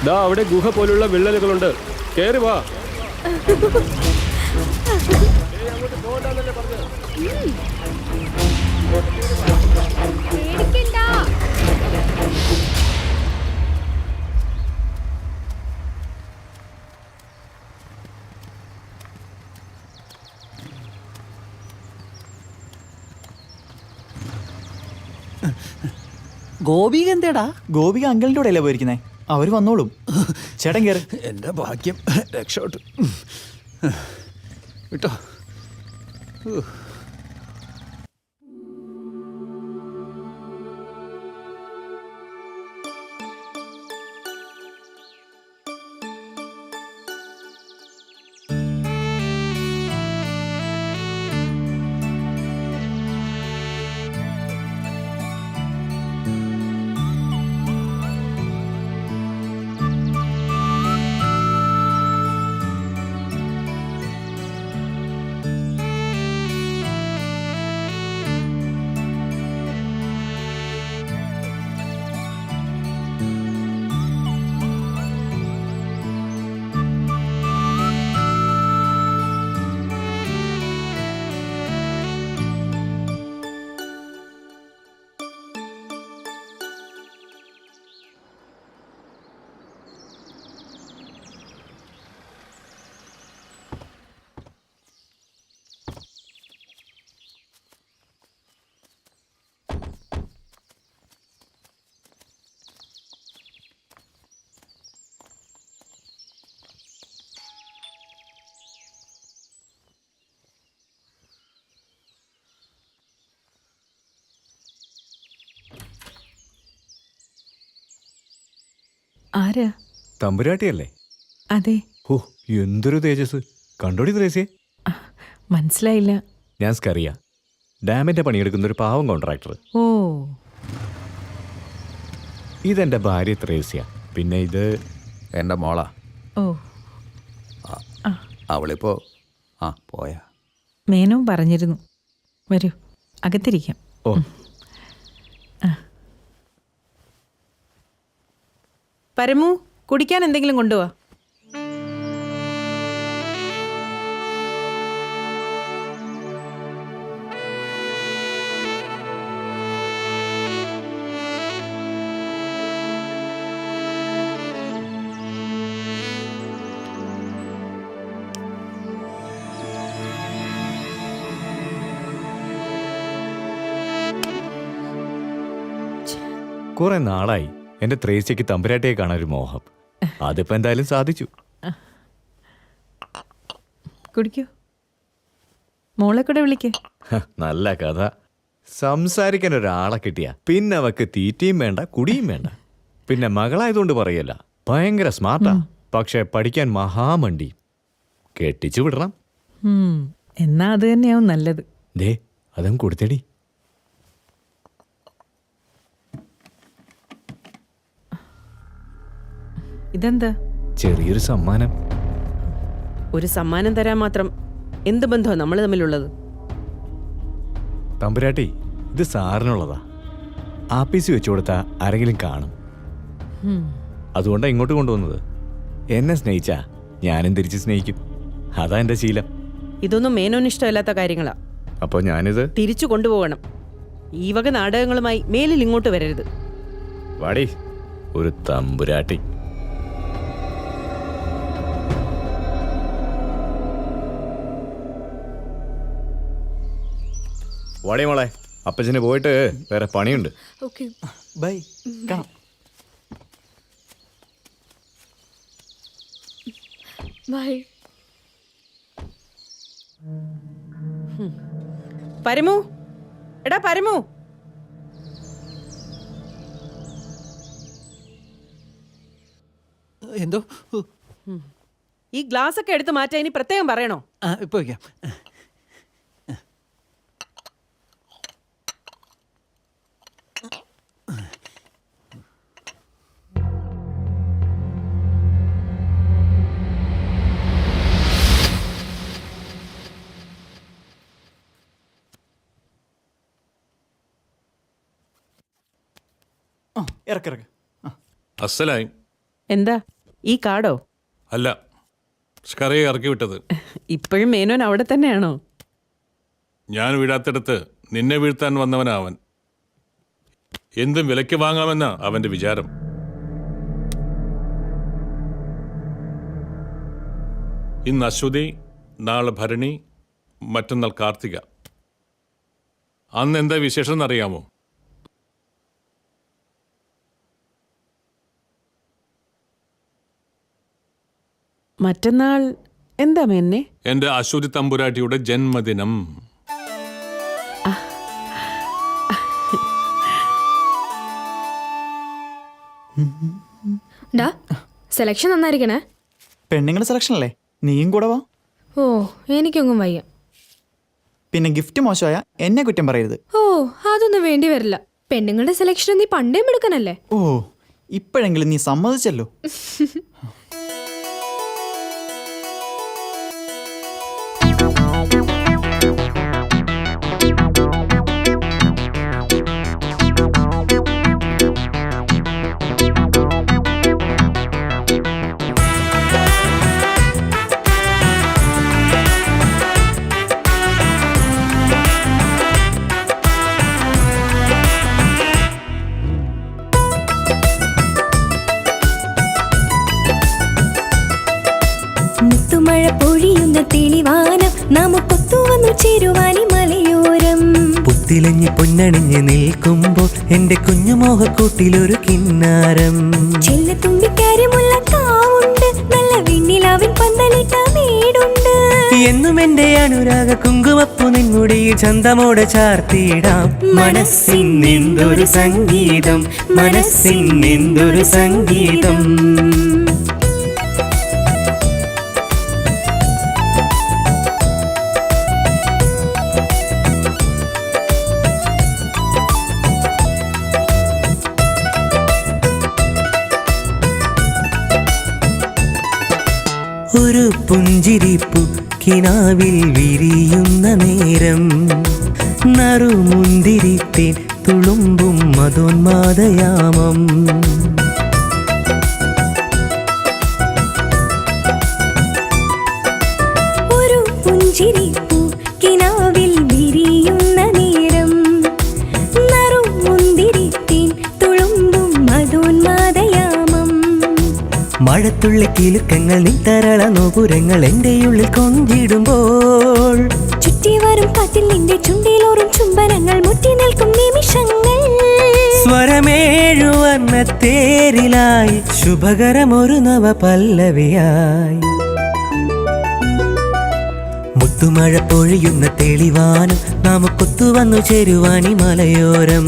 ദാ അവിടെ ഗുഹ പോലുള്ള വിള്ളലുകളുണ്ട്. കേറി വാ. അങ്ങോട്ട് പോകണ്ടെന്നല്ലേ പറഞ്ഞത്? ഗോപിക എന്തേടാ? ഗോപിക അങ്കിളിൻ്റെ കൂടെ അല്ലേ പോയിരിക്കുന്നേ? അവർ വന്നോളും. ചേട്ടൻ കയറി. എൻ്റെ ഭാഗ്യം, രക്ഷോട്ട് വിട്ടോ. ആരാ? തമ്പുരാട്ടിയല്ലേ? അതെ. ഓ, എന്തൊരു തേജസ്! കണ്ടോടി ത്രേസ്യേ? മനസ്സിലായില്ല. ഞാൻ സ്കറിയ, ഡാമിന്റെ പണിയെടുക്കുന്ന ഒരു പാവം കോൺട്രാക്ടർ. ഓ, ഇതെന്റെ ഭാര്യ ത്രേസ്യ. പിന്നെ ഇത് എൻ്റെ മോളാ. ഓ. അവളിപ്പോ പോയാ. മേനോൻ പറഞ്ഞിരുന്നു. വരൂ, അകത്തിരിക്കാം. ഓ. പരമു, കുടിക്കാൻ എന്തെങ്കിലും കൊണ്ടുപോവാ. കുറെ നാളായി എന്റെ ത്രേസ്യക്ക് തമ്പുരാട്ടിയെ കാണാൻ ഒരു മോഹം. അതിപ്പോ എന്തായാലും സാധിച്ചു. കുടിക്കൂ. മോളെ കൂടെ വിളിക്കേ. നല്ല കഥ. സംസാരിക്കാൻ ഒരാളെ കിട്ടിയ പിന്നെ അവക്ക് തീറ്റയും വേണ്ട കുടിയും വേണ്ട. പിന്നെ മകളായതുകൊണ്ട് പറയല്ല, ഭയങ്കര സ്മാർട്ടാ. പക്ഷെ പഠിക്കാൻ മഹാമണ്ടി. കെട്ടിച്ചു വിടണം. എന്നാ അത് തന്നെയാവും നല്ലത്. ദേ, അതും കൊടുത്തടി. ഇതെന്താ? ചെറിയൊരു സമ്മാനം. ഒരു സമ്മാനം തരാൻ മാത്രം എന്ത് ബന്ധമാണ് നമ്മൾ തമ്മിലുള്ളത്? തമ്പുരാട്ടി, ഇത് സാറിനുള്ളതാ. ആപ്പീസ് വെച്ചു കൊടുത്താൽ ആരെങ്കിലും കാണും. അതുകൊണ്ടാണ് ഇങ്ങോട്ട് കൊണ്ടുവന്നത്. എന്നെ സ്നേഹിച്ചാ ഞാനും തിരിച്ച് സ്നേഹിക്കും. അതാ എൻ്റെ ശീലം. ഇതൊന്നും മേനോന് ഇഷ്ടമല്ലാത്ത കാര്യങ്ങളാ. അപ്പോൾ ഞാനിത് തിരിച്ചു കൊണ്ടുപോകണം. ഈ വക നാടകങ്ങളുമായി മേലിൽ ഇങ്ങോട്ട് വരരുത്. വാടി, ഒരു തമ്പുരാട്ടി. വാടി മോളെ, അപ്പച്ചന് പോയിട്ട് വേറെ പണിയുണ്ട്. ഓക്കെ, ബൈ, കാണാം. ബൈ. പരമു, എടാ പരമു. എന്തോ? ഈ ഗ്ലാസ് ഒക്കെ എടുത്ത് മാറ്റാൻ ഇനി പ്രത്യേകം പറയണോ? ഇപ്പൊ വയ്ക്കാം. ഇറക്കിറക്ക്. അസലായി. എന്താ ഈ കാടോ? അല്ല, സ്കറിയെ ഇറക്കി വിട്ടത്. ഇപ്പോഴും മേനോൻ അവിടെ തന്നെയാണോ? ഞാൻ വീഴാത്തിടത്ത് നിന്നെ വീഴ്ത്താൻ വന്നവനാവൻ. എന്തും വിലയ്ക്ക് വാങ്ങാമെന്ന അവന്റെ വിചാരം. ഇന്ന് അശ്വതി, നാളെ ഭരണി, മറ്റന്നാൾ കാർത്തിക. അന്ന് എന്താ വിശേഷം എന്നറിയാമോ? മറ്റന്നാൾ എന്താ മേന്നെ? എന്റെ അശ്വതി തമ്പുരാട്ടിയുടെ ജന്മദിനം. സെലക്ഷൻ നന്നായിരിക്കണേ. പെണ്ണുങ്ങളുടെ സെലക്ഷൻ അല്ലേ? നീയും കൂടെ വാ. ഓ, എനിക്കൊന്നും വയ്യ. പിന്നെ ഗിഫ്റ്റ് മോശമായ എന്നെ കുറ്റം പറയരുത്. ഓ, അതൊന്നും വേണ്ടി വരില്ല. പെണ്ണുങ്ങളുടെ സെലക്ഷൻ നീ പണ്ടേ എടുക്കണല്ലേ. ഓ, ഇപ്പോഴെങ്കിലും നീ സമ്മതിച്ചല്ലോ. മഴ പൊഴിയുന്ന തെളിവാനം നമുക്കൊത്തു വന്നു ചേരുവാനി മലയോരം. പുത്തിലഞ്ഞ് പൊന്നണിഞ്ഞ് നിൽക്കുമ്പോൾ എന്റെ കുഞ്ഞുമോഹക്കൂട്ടിലൊരു കിന്നാരം. ചെല്ലത്തുമ്പിക്കാരുമുള്ള കാവുണ്ട്, നല്ല വെണ്ണിലാവിൻ പന്തലിട്ട വീടുണ്ട്. എന്നും എന്റെ അനുരാഗ കുങ്കുമപ്പു നിൻമുടിയിൽ ചന്തമോടെ ചാർത്തിയിടാം. മനസ്സിനെന്തൊരു സംഗീതം, മനസ്സിനെന്തൊരു സംഗീതം. ഒരു പുഞ്ചിരിപ്പു കിനാവിൽ വിരിയുന്ന നേരം, നറുമുന്തിരിത്തേൻ തുളുമ്പും മധോന്മാദയാമം. ഒരു പുഞ്ചിരിപ്പു കിനാവിൽ വിരിയുന്ന നേരം, നറുമുന്തിരിത്തേൻ തുളുമ്പും മധോന്മാദയാമം. മഴത്തുള്ളി കിലുക്കങ്ങൾ നിത്തരള നോപുരങ്ങൾ എൻ്റെ ഉള്ളിൽ കൊണ്ടിടുമ്പോൾ, ചുറ്റി വരും കാറ്റിൽ നിന്റെ ചുണ്ടിലോറും ചുംബനങ്ങൾ മുറ്റി നിൽക്കും നിമിഷങ്ങൾ. സ്വരമേഴുവർണ്ണ തേരിലായി ശുഭകരമൊരു നവ പല്ലവിയായി. മുത്തുമഴ പൊഴിയുന്ന തെളിവാനും നമുക്കൊത്തു വന്നു ചേരുവാനി മലയോരം.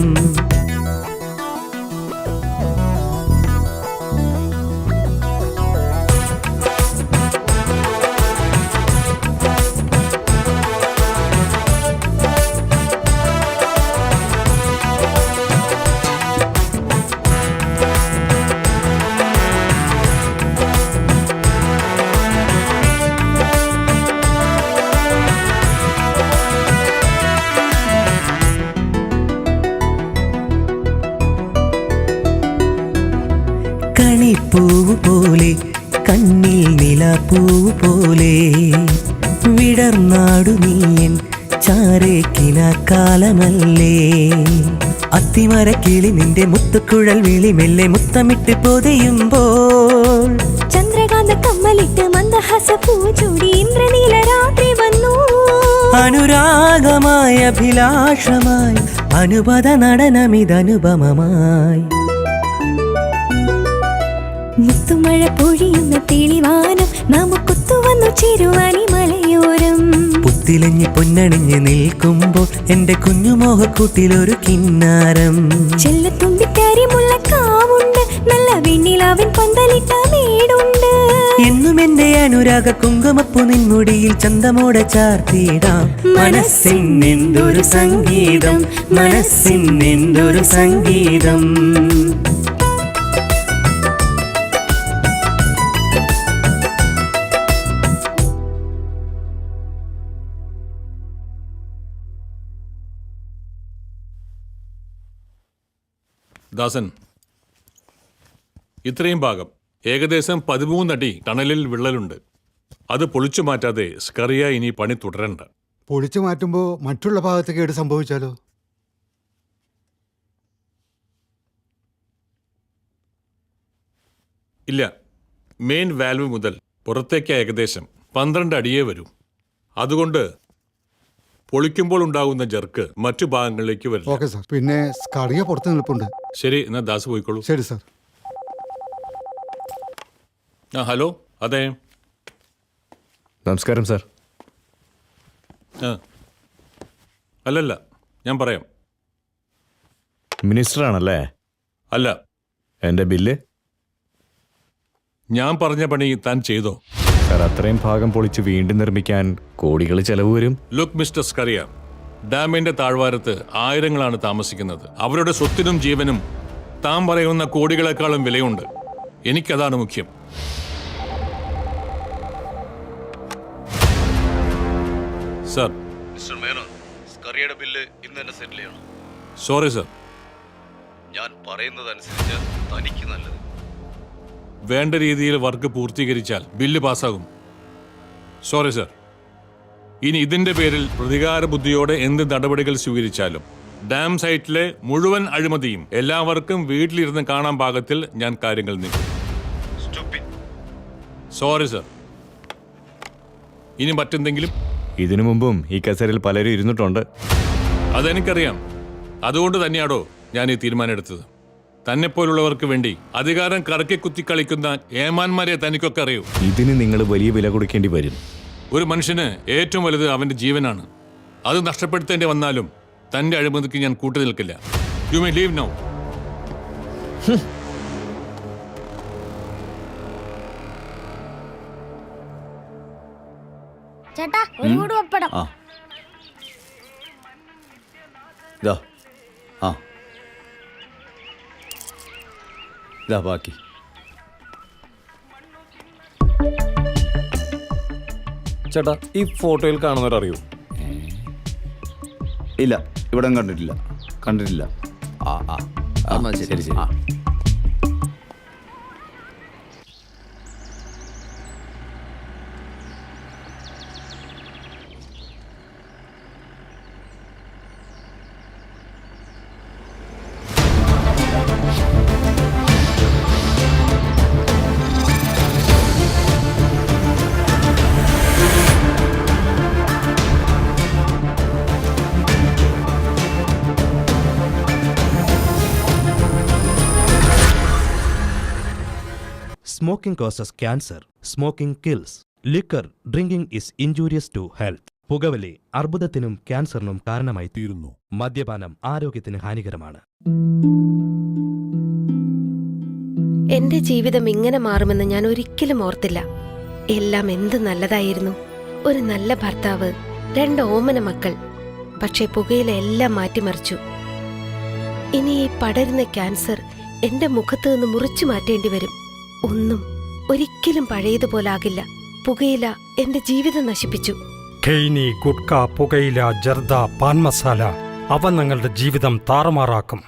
കണിപ്പൂവ് പോലെ കണ്ണിൽ നിലാപ്പൂവ് പോലെ വിടർന്നാടു നീയൻ ചാരേക്കിനാക്കാലമല്ലേ. അത്തിമരക്കിളി നിന്റെ മുത്തുക്കുഴൽ വിളി മെല്ലെ മുത്തമിട്ട് പൊതിയുമ്പോൾ, ചന്ദ്രകാന്ത കമ്മലിട്ട് മന്ദഹാസ പൂച്ചൂടി ഇന്ദ്രനീല രാത്രി വന്നു. അനുരാഗമായ അഭിലാഷമായി അനുപത നടനമിതനുപമമായി. മുത്തുമഴ പൊഴിയുന്ന തെളിവാനം നമുക്കൊത്തു വന്നു ചേരുവാനി മലയോരം. പുത്തിലഞ്ഞി പൊന്നണിഞ്ഞ് നിൽക്കുമ്പോൾ എന്റെ കുഞ്ഞുമോഹക്കൂട്ടിലൊരു കിന്നാരം. ചെല്ലത്തുമ്പിക്കാരിമുള്ള കാവുണ്ട്, നല്ല വെണ്ണിലാവിൻ പന്തലിട്ട വീടുണ്ട്. എന്നും എന്റെ അനുരാഗ കുങ്കുമപ്പു നിൻമുടിയിൽ ചന്തമോടെ ചാർത്തിയിടാം. മനസ്സിനെന്തൊരു സംഗീതം, മനസ്സിനെന്തൊരു സംഗീതം. ദാസൻ, ഇത്രയും ഭാഗം ഏകദേശം 13 അടി ടണലിൽ വിള്ളലുണ്ട്. അത് പൊളിച്ചു മാറ്റാതെ സ്കറിയ ഇനി പണി തുടരണ്ട. പൊളിച്ചു മാറ്റുമ്പോൾ മറ്റുള്ള ഭാഗത്ത് കേട് സംഭവിച്ചാലോ? ഇല്ല, മെയിൻ വാൽവ് മുതൽ പുറത്തേക്ക് ഏകദേശം 12 അടിയേ വരൂ. അതുകൊണ്ട് പൊളിക്കുമ്പോൾ ഉണ്ടാകുന്ന ജർക്ക് മറ്റു ഭാഗങ്ങളിലേക്ക് വരും. Okay sir. പിന്നെ സ്കറിയ പുറത്ത് നിൽപ്പുണ്ട്. ശരി, എന്നാ ദാസ് പോയിക്കോളൂ. ശരി സാർ. ആ, ഹലോ. അതെ, നമസ്കാരം സാർ. ആ, അല്ലല്ല, ഞാൻ പറയാം. മിനിസ്റ്ററാണല്ലേ? അല്ല. എൻ്റെ ബില്ല്? ഞാൻ പറഞ്ഞ പണി താൻ ചെയ്തോ? സാർ, അത്രയും ഭാഗം പൊളിച്ച് വീണ്ടും നിർമ്മിക്കാൻ കോടികൾ ചെലവ് വരും. ലുക്ക് മിസ്റ്റർ സ്കറിയ, ഡാമിന്റെ താഴ്വാരത്ത് ആയിരങ്ങളാണ് താമസിക്കുന്നത്. അവരുടെ സ്വത്തിനും ജീവനും താൻ പറയുന്ന കോടികളെക്കാളും വിലയുണ്ട്. എനിക്കതാണ് മുഖ്യം. സർ, മിസ്റ്റർ മേനോൻ, സ്കറിയയുടെ ബില്ല് ഇന്ന് തന്നെ സെറ്റിൽ ചെയ്യണം. Sorry sir. ഞാൻ പറയുന്നതനുസരിച്ച് തനിക്ക് നല്ലത്. വേണ്ട രീതിയിൽ വർക്ക് പൂർത്തീകരിച്ചാൽ ബില്ല് പാസ്സാകും. Sorry sir. ഇനി ഇതിന്റെ പേരിൽ പ്രതികാര ബുദ്ധിയോടെ എന്ത് നടപടികൾ സ്വീകരിച്ചാലും ഡാം സൈറ്റിലെ മുഴുവൻ അഴിമതിയും എല്ലാവർക്കും വീട്ടിലിരുന്ന് കാണാൻ പാകത്തിൽ ഞാൻ കാര്യങ്ങൾ നീക്കും. Sorry sir. ഇനി മറ്റെന്തെങ്കിലും? ഇതിനു മുമ്പും ഈ കസേരയിൽ പലരും ഇരുന്നിട്ടുണ്ട്. അതെനിക്കറിയാം. അതുകൊണ്ട് തന്നെയാണോ ഞാൻ ഈ തീരുമാനം എടുത്തത്. തന്നെപ്പോലുള്ളവർക്ക് വേണ്ടി അധികാരം കറക്കി കുത്തി കളിക്കുന്ന ഏമാന്മാരെ തനിക്കൊക്കെ അറിയൂ. ഇതിന് നിങ്ങൾ വലിയ വില കൊടുക്കേണ്ടി വരും. ഒരു മനുഷ്യന് ഏറ്റവും വലുത് അവന്റെ ജീവനാണ്. അത് നഷ്ടപ്പെടുത്തേണ്ടി വന്നാലും തന്റെ അഴിമതിക്ക് ഞാൻ കൂട്ടു നിൽക്കില്ല. You may leave now. ചേട്ടാ ഒരു കൂട് പപ്പടം. ഇതാ ആ ഇതാ ബാക്കി. ചേട്ടാ ഈ ഫോട്ടോയിൽ കാണുന്നവരറിയോ? ഇല്ല, ഇവിടെ കണ്ടിട്ടില്ല. ആ ആ എന്നാ ശരി ശരി. ആ. Smoking causes cancer. Smoking kills. Liquor drinking is injurious to health. പുകവലി അർബുദത്തിനും ക്യാൻസറിനും കാരണമായി തീരുന്നു. മദ്യപാനം ആരോഗ്യത്തിന് ഹാനികരമാണ്. എന്റെ ജീവിതം ഇങ്ങനെ മാറുമെന്ന് ഞാൻ ഒരിക്കലും ഓർത്തില്ല. എല്ലാം എന്ത് നല്ലതായിരുന്നു. ഒരു നല്ല ഭർത്താവ്, 2 ഓമന മക്കൾ. പക്ഷെ പുകയില എല്ലാം മാറ്റിമറിച്ചു. ഇനി ഈ പടരുന്ന ക്യാൻസർ എന്റെ മുഖത്ത് നിന്ന് മുറിച്ചു മാറ്റേണ്ടി വരും. ഒന്നും ഒരിക്കലും പഴയതുപോലാകില്ല. പുകയില എന്റെ ജീവിതം നശിപ്പിച്ചു. ഖെയ്നി, ഗുഡ്ക, പുകയില, ജർദ, പാൻ മസാല അവ നിങ്ങളുടെ ജീവിതം താറുമാറാക്കും.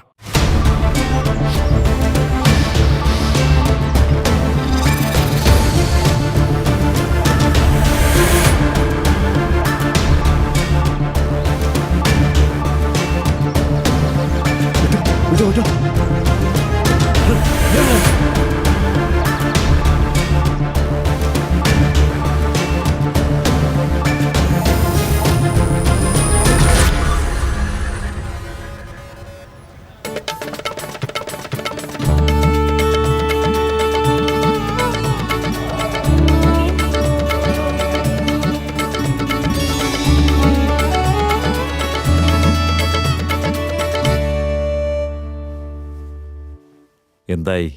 എന്തായി?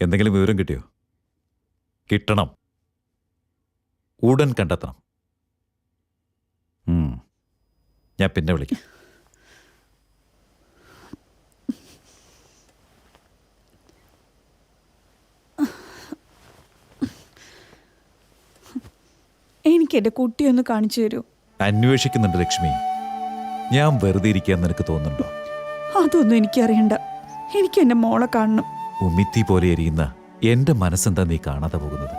എന്തെങ്കിലും വിവരം കിട്ടിയോ? കിട്ടണം, ഉടൻ കണ്ടെത്തണം. ഞാൻ പിന്നെ വിളിക്കാം. എനിക്ക് എന്റെ കുട്ടിയൊന്ന് കാണിച്ചു തരൂ. അന്വേഷിക്കുന്നുണ്ട് ലക്ഷ്മി. ഞാൻ വെറുതെ ഇരിക്കാൻ നിനക്ക് തോന്നുന്നുണ്ടോ? അതൊന്നും എനിക്കറിയണ്ട. എനിക്ക് എന്റെ മോളെ കാണണം. ഉമിത്തി പോലെ എരിയുന്ന എന്റെ മനസ്സെന്താ നീ കാണാതെ പോകുന്നത്?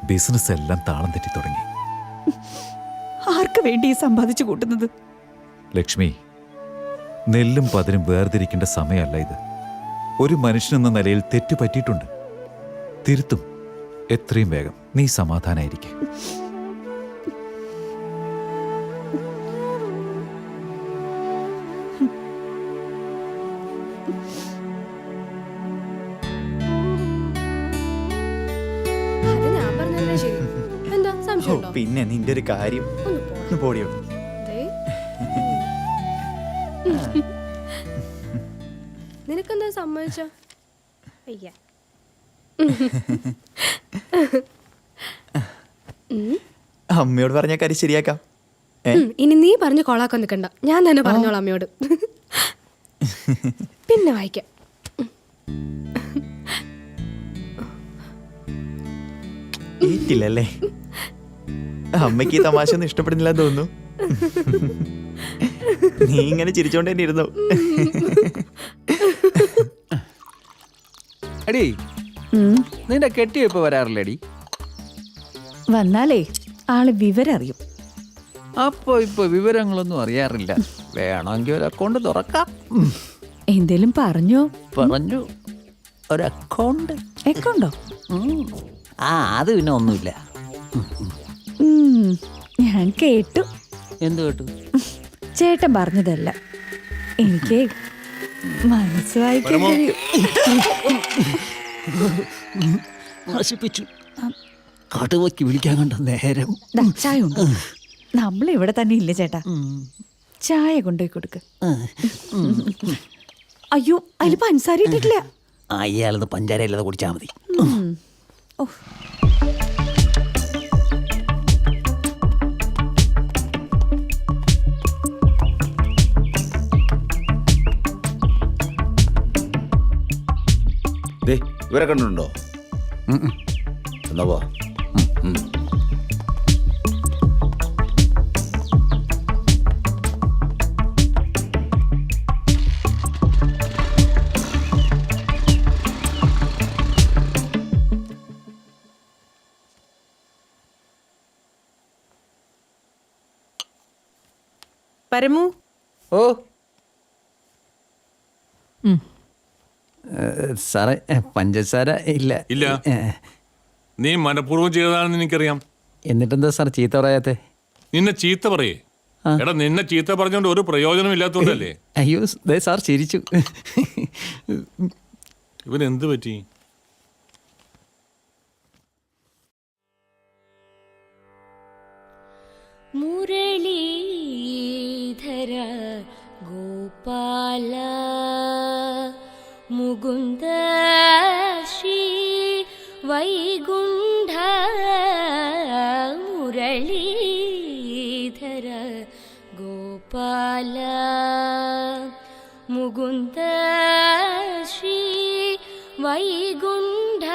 ബിസിനസ് എല്ലാം താളം തെറ്റി തുടങ്ങി. ആർക്ക് വേണ്ടി ഈ സമ്പാദിച്ചു കൂട്ടുന്നത്? ലക്ഷ്മി, നെല്ലും പതിരും വേർതിരിക്കേണ്ട സമയമല്ല ഇത്. ഒരു മനുഷ്യനെന്ന നിലയിൽ തെറ്റു പറ്റിയിട്ടുണ്ട്. തിരുത്തും എത്രയും വേഗം. നീ സമാധാനായിരിക്കെ. പിന്നെ നിന്റെ ഒരു കാര്യം പോടിയോ. നിനക്കെന്താ സമ്മതിച്ച? അമ്മയോട് പറഞ്ഞ കാര്യം ശരിയാക്കാം. ഇനി നീ പറഞ്ഞ് കൊളാക്കാൻ നിൽക്കണ്ട, ഞാൻ തന്നെ പറഞ്ഞോളാം അമ്മയോട്. പിന്നെ വായിക്കാം. ഏറ്റില്ലല്ലേ? അമ്മയ്ക്ക് ഈ തമാശ ഒന്നും ഇഷ്ടപ്പെടുന്നില്ല തോന്നുന്നു. നീ ഇങ്ങനെ ചിരിച്ചോണ്ട് തന്നെ ഇരുന്നു. എടി, നിന്റെ കെട്ടിയോ ഇപ്പൊ വരാറില്ലടി? വന്നാലേ ആള് വിവരം അറിയും. അപ്പൊ ഇപ്പൊ വിവരങ്ങളൊന്നും അറിയാറില്ല. വേണമെങ്കിൽ ഒരു അക്കൗണ്ട് തുറക്കാം. എന്തേലും പറഞ്ഞോ? പറഞ്ഞു, ഒരു അക്കൗണ്ട്. അക്കൗണ്ടോ? ആ, അത് പിന്നെ ഒന്നുമില്ല. ഞാൻ കേട്ടു. എന്ത് കേട്ടു? ചേട്ടൻ പറഞ്ഞതല്ല, എനിക്ക് മനസ്സ് വായിക്കാൻ കഴിയും. നശിപ്പിച്ചു. കടുവയ്ക്ക് വിളിക്കാൻ കണ്ട നേരം. ദാ, ചായ ഉണ്ട്. നമ്മളിവിടെ തന്നെ ഇല്ല ചേട്ടാ. ചായ കൊണ്ടുപോയി കൊടുക്ക്. അയ്യോ അതിൽ പഞ്ചസാര ഇട്ടിട്ടില്ല. അയാളത് പഞ്ചാര ഇല്ലാതെ കുടിച്ചാൽ മതി. ഓ ഇവരെ കണ്ടിട്ടുണ്ടോ? എന്നാ പോ. പരമു. ഓ സാറേ, പഞ്ചസാര ഇല്ല. ഇല്ല, നീ മനഃപൂർവ്വം ചെയ്തതാണെന്ന് എനിക്കറിയാം. എന്നിട്ടെന്താ സാർ ചീത്ത പറയാത്തെ? നിന്നെ ചീത്ത പറയേ? എടാ, നിന്നെ ചീത്ത പറഞ്ഞോണ്ട് ഒരു പ്രയോജനം ഇല്ലാത്തോണ്ടല്ലേ? അയ്യോ സാർ ചിരിച്ചു. ഇവൻ എന്ത് പറ്റി? മുരളീധര ഗോപാല മുകുന്ദ ശ്രീ വൈകുണ്ഠ മുരളീധര ഗോപാല മുകുന്ദ ശ്രീ വൈകുണ്ഠ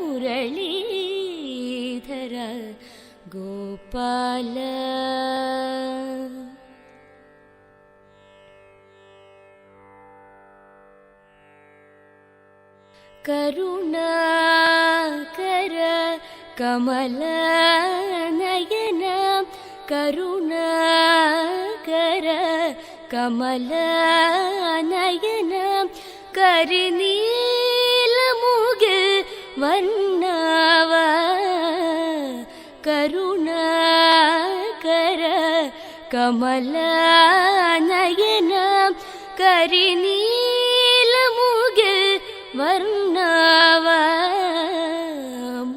മുരളീധര ഗോപാല. കരുണാകര കമലനയന കരുണാകര കമലനയന കരിനീലമുകിൽ വർണ്ണവ കരുണാകര കമലനയന കരിനീലമുകിൽ വർണ്ണവ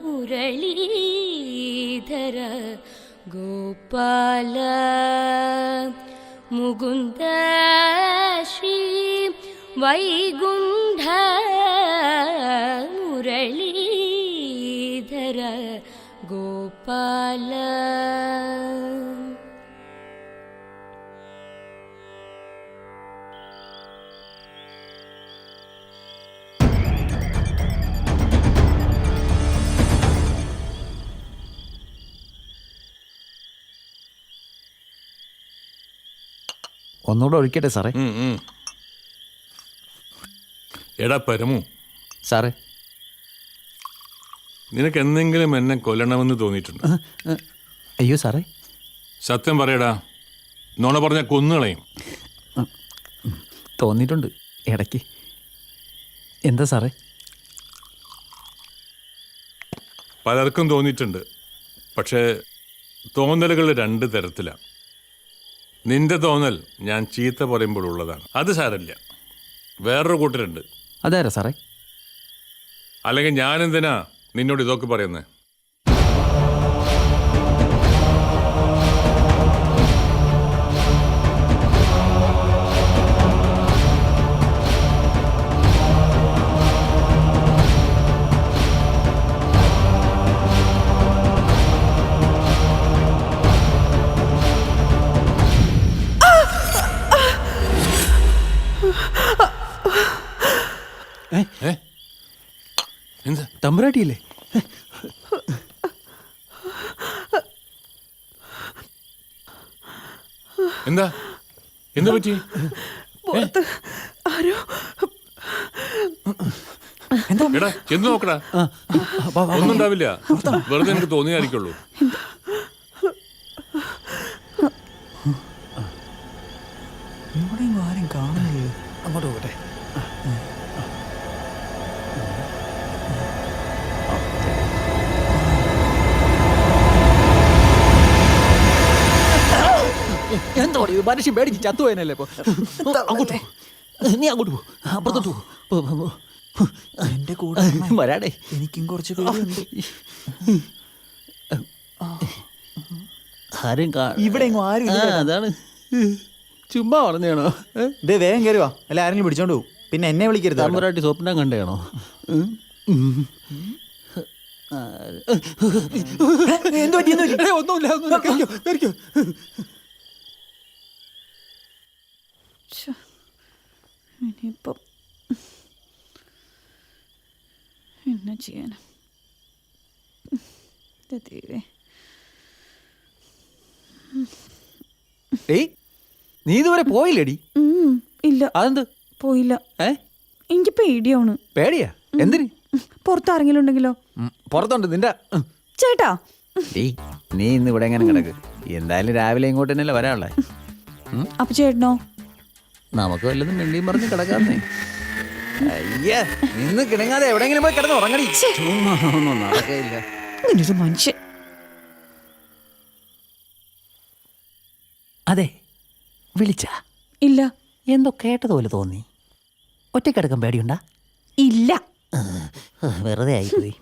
മുരളീധര ഗോപാല മുകുന്ദ ശ്രീ വൈകുണ്ഠ മുരളീധര ഗോപാല. ഒന്നുകൂടെ ഒഴിക്കട്ടെ സാറേ? എടാ പരമു, സാറേ നിനക്ക് എന്തെങ്കിലും എന്നെ കൊല്ലണമെന്ന് തോന്നിയിട്ടുണ്ട്? അയ്യോ സാറേ. സത്യം പറയടാ, നോണ പറഞ്ഞ കൊന്നുകളയും. തോന്നിയിട്ടുണ്ട് ഇടയ്ക്ക്. എന്താ സാറേ? പലർക്കും തോന്നിയിട്ടുണ്ട്. പക്ഷേ തോന്നലുകൾ രണ്ട് തരത്തിലാണ്. നിന്റെ തോന്നൽ ഞാൻ ചീത്ത പറയുമ്പോഴുള്ളതാണ്. അത് സാരമില്ല. വേറൊരു കൂട്ടരുണ്ട്. അതാരാ സാറേ? അല്ലെങ്കിൽ ഞാൻ എന്തിനാ നിന്നോട് ഇതൊക്കെ പറയുന്നത്? തമ്പുരാട്ടിയല്ലേ? എന്താ എന്താ പറ്റി? എടാ ചെന്ന് നോക്കടാ. ഒന്നും ഉണ്ടാവില്ല, വെറുതെ എനിക്ക് തോന്നിയായിരിക്കുള്ളൂ. ആരും കാണുന്നില്ല. അങ്ങോട്ട് പോകട്ടെ. എന്തോ മനുഷ്യൻ പേടിച്ച് ചത്തുപോയനല്ലേ? ഇപ്പൊ അങ്ങോട്ട് നീ അങ്ങോട്ട് പോ, അപ്പുറത്തോട്ട് പോ. എന്റെ കൂടെ വരാടേ. എനിക്കും കുറച്ച് പേരുണ്ട്. ആരും ഇവിടെ എങ്ങും ആരും ഇല്ല. അതാണ് ചുമ്മാ പറഞ്ഞാണോ? ദേ വേഗം കയറുവാ, അല്ല ആരെങ്കിലും പിടിച്ചോണ്ട് പോകും. പിന്നെ എന്നെ വിളിക്കരുത്. തമ്പുരാട്ടി സ്വപ്നം കണ്ടേണോ? ഒന്നുമില്ല. ഇനിയിപ്പം എന്നാ ചെയ്യാനാ? ദൈവമേ. നീ ഇതുവരെ പോയില്ലേടി? ഇല്ല. അതെന്ത് പോയില്ല? എനിക്ക് പേടിയാണ്. പേടിയാ? എന്തിന്? പുറത്താരെങ്കിലും ഉണ്ടെങ്കിലോ? പുറത്തുണ്ട് നിന്റെ ചേട്ടാ. നീ ഇന്ന് ഇവിടെ എങ്ങനെ കിടക്ക്? എന്തായാലും രാവിലെ ഇങ്ങോട്ട് തന്നെയല്ലേ വരാനുള്ളേ. അപ്പൊ ചേട്ടനോ? നമുക്ക് വല്ലതും മിണ്ടിയും പറഞ്ഞ് കിടക്കാന്നേ. അയ്യ, നിന്ന് കിടങ്ങാതെ എവിടെയെങ്കിലും പോയി കിടന്ന് ഉറങ്ങടി. ഒന്നും നടക്കയില്ല. ഇങ്ങനൊരു മനുഷ്യൻ. അതെ, വിളിച്ച ഇല്ല. എന്തോ കേട്ടതുപോലെ തോന്നി. ഒറ്റക്കിടക്കാൻ പേടിയുണ്ടാ? ഇല്ല. വെറുതെ ആയിപ്പോയി.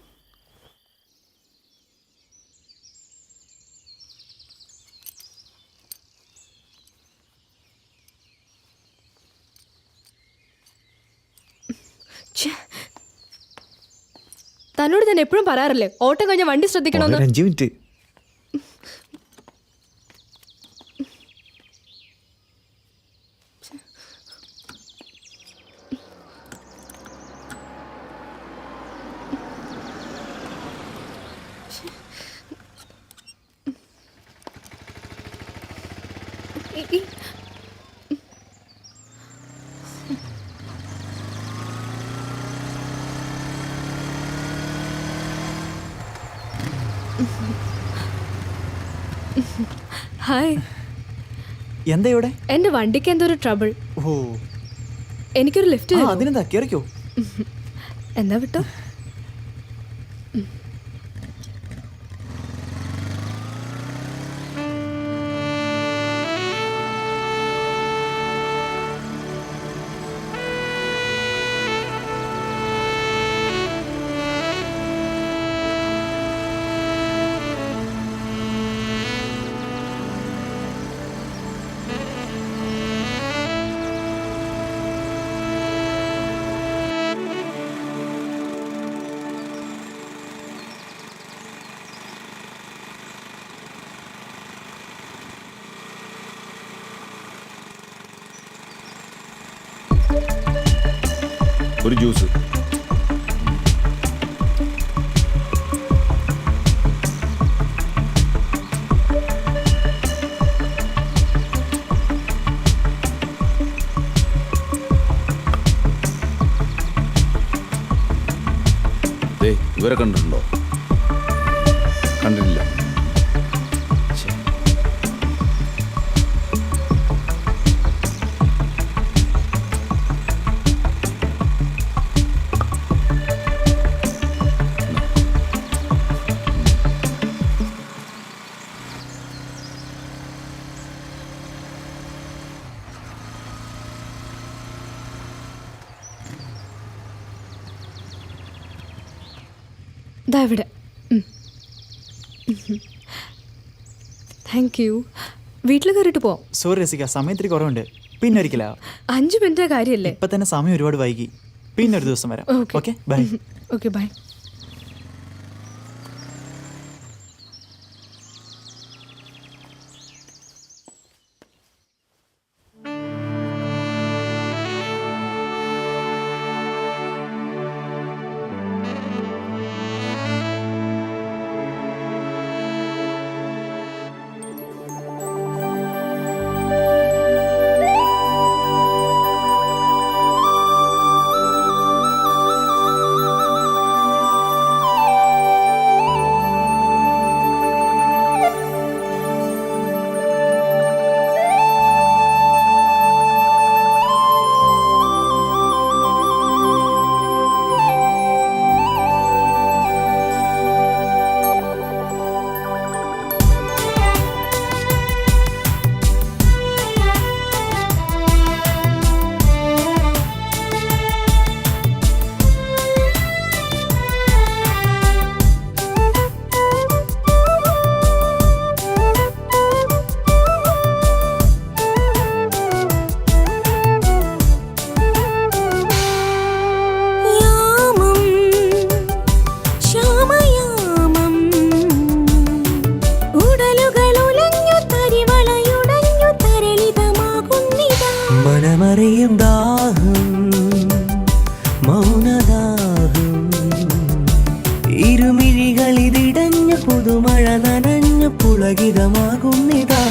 തന്നോട് ഞാൻ എപ്പോഴും പറയാറില്ലേ ഓട്ടം കഴിഞ്ഞ വണ്ടി ശ്രദ്ധിക്കണമെന്ന്? 5 മിനിറ്റ്. ഹായ്. എന്താ ഇവിടെ? എന്റെ വണ്ടിക്ക് എന്തോ ഒരു ട്രബിൾ. ഓ, എനിക്കൊരു ലിഫ്റ്റ്. അതിനെന്താ, കേറിക്കോ. എന്നാ വിട്ടോ. ഒരു ജ്യൂസ്. ഇവരെ കണ്ടിട്ടുണ്ടോ? കണ്ടിട്ടില്ല. ഇവിടെ. Thank you. വീട്ടിൽ കയറിയിട്ട് പോവാം. സോറി രസിക, സമയത്തിരി കുറവുണ്ട്. പിന്നെ ഒരിക്കലാ. 5 മിനിറ്റ് കാര്യല്ലേ? ഇപ്പൊ തന്നെ സമയം ഒരുപാട് വൈകി. പിന്നെ ഒരു ദിവസം വരാം. Okay, bye. Okay, bye. പുളകിതമാകുന്നിതാ.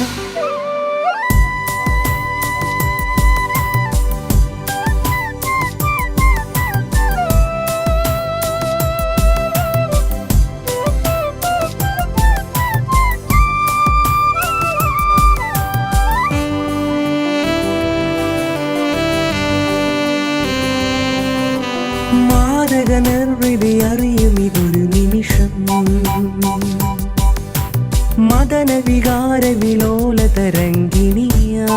നിർവൃതി അറിയും ഇതൊരു നിമിഷം. മദന വികാര വിലോല തരംഗിണിയായി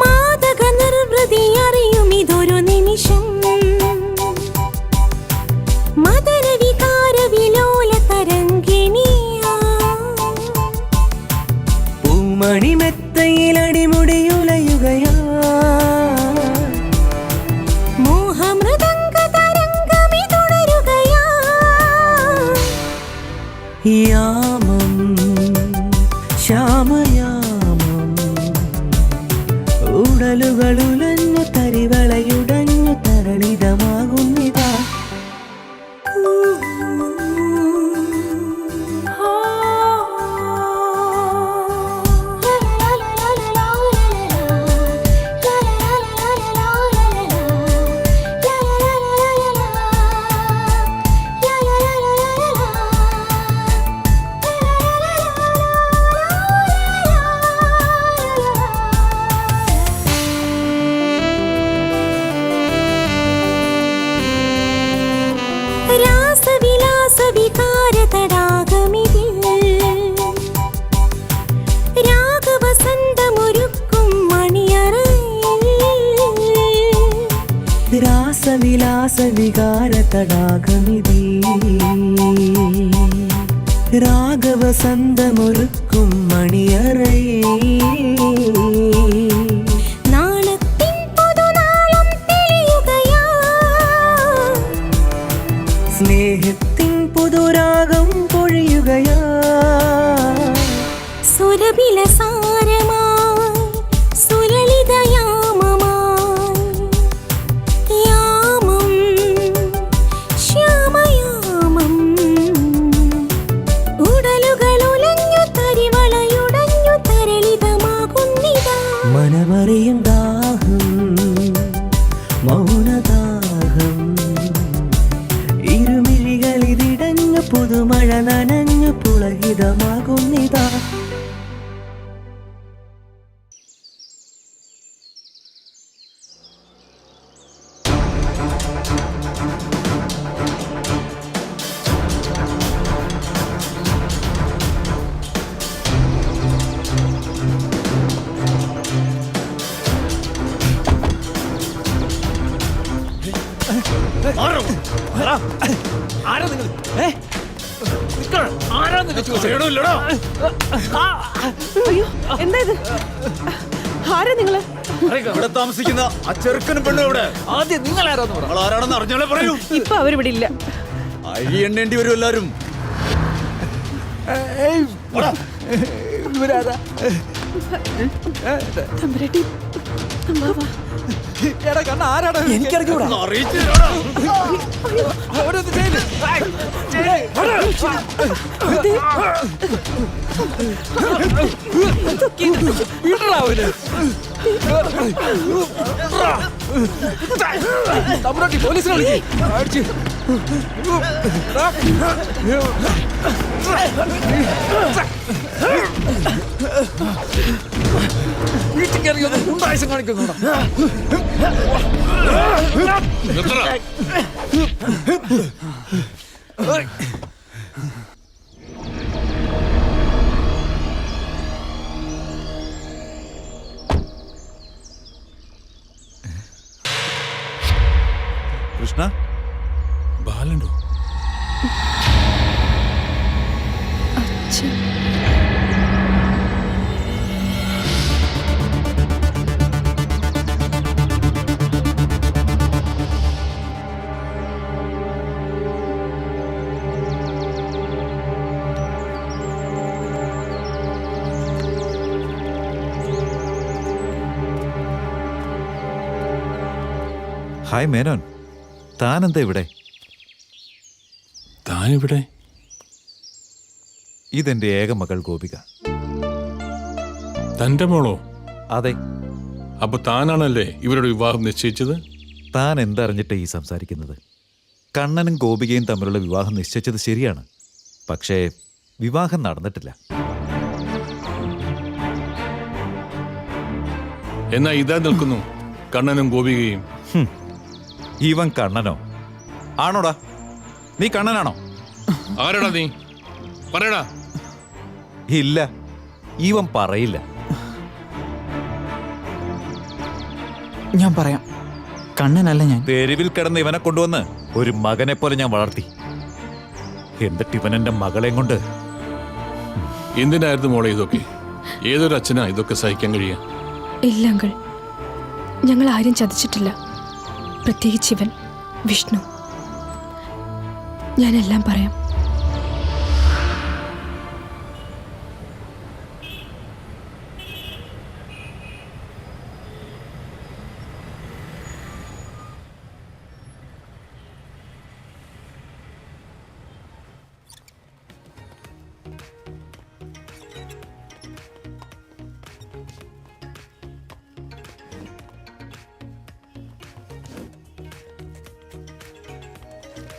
മാദക നിർവൃതി അറിയും ഇതൊരു നിമിഷം. മദന വികാര വിലോല തരംഗിണിയായി പൂമണി മെത്തയിൽ അടിമുടിയുലയുകയാ. യാമം ശ്യാമയാമം ഉടലുകളുലഞ്ഞു തരിവളയുടഞ്ഞു തരളിതമാകുന്നിതാ. രാസവിലാസ വികാര തടാകമിതി രാഗവസന്തമൊരുക്കും മണിയറയേ. നാളത്തിൻ പുതുനാളം തെളിയുകയാ. സ്നേഹത്തിൻ പുതുരാഗം പൊഴിയുകയാ. സുരഭിലസാരമായി സുലളിതയാമമായി യാമം ശ്യാമയാമം ഉടലുകളുലഞ്ഞു തരിവളയുടഞ്ഞു തരളിതമാകുന്നിതാ. മനമറിയും ദാഹം മൗനദാഹം ഇരുമിഴികളിതിടഞ്ഞു പുതുമഴ നനഞ്ഞു പുളകിതമാകുന്നിതാ. ആരാ നിങ്ങൾ? അയ്യോ എന്താ ഇത്? ആരാ നിങ്ങള്? ഇവിടെ താമസിക്കുന്ന ആ ചെറുക്കനും പെണ്ണും ഇവിടെ. ആദ്യം നിങ്ങൾ ആരാന്ന് പറ. നിങ്ങൾ ആരാണെന്ന് അറിഞ്ഞാലേ പറയൂ. ഇപ്പൊ അവരിവിടെ ഇല്ല. അഴി എണ്ണേണ്ടി വരും എല്ലാരും. ഇവരാരാ? തമ്പുരാട്ടി, അമ്മാവാ. എടാ കണ്ണ ആരാടാ? എനിക്കറിഞ്ഞൂടാ. ഓരോന്ന് ചെയ്ത് തമ്പുരാട്ടി പോലീസിനെ വിളിക്ക്. വീട്ടിൽ കയറി ഒന്ന് ഗുണ്ടായുസം കാണിക്കുന്നുണ്ടോ? കൃഷ്ണ ബാലണ്ടോ? ഹായ് മേനോൻ, താനെന്താ ഇവിടെ? താനിവിടെ? ഇതെന്റെ ഏക മകൾ ഗോപിക. തന്റെ മോളോ? അതെ. അപ്പൊ താനാണല്ലേ ഇവരുടെ വിവാഹം നിശ്ചയിച്ചത്? താൻ എന്തറിഞ്ഞിട്ട് ഈ സംസാരിക്കുന്നത്? കണ്ണനും ഗോപികയും തമ്മിലുള്ള വിവാഹം നിശ്ചയിച്ചത് ശരിയാണ്, പക്ഷേ വിവാഹം നടന്നിട്ടില്ല. എന്നാ ഇതാ നിൽക്കുന്നു കണ്ണനും ഗോപികയും. ഇവൻ കണ്ണനോ? ആണോടാ? നീ കണ്ണനാണോ? ആരാടാ നീ? പറയടാ. ഇല്ല, ഇവൻ പറയില്ല. ഞാൻ പറയാം, കണ്ണനല്ല ഞാൻ. തെരുവിൽ കിടന്ന് ഇവനെ കൊണ്ടുവന്ന് ഒരു മകനെ പോലെ ഞാൻ വളർത്തി. എന്നിട്ട് ഇവൻ എന്റെ മകളെയും കൊണ്ട്. എന്തിനായിരുന്നു മോളെ ഇതൊക്കെ? ഏതൊരു അച്ഛനാ ഇതൊക്കെ സഹിക്കാൻ കഴിയാ? ഇല്ല അങ്കിൾ, ഞങ്ങൾ ആരും ചതിച്ചിട്ടില്ല. പ്രത്യേകിച്ച് ഇവൻ വിഷ്ണു. ഞാനെല്ലാം പറയാം.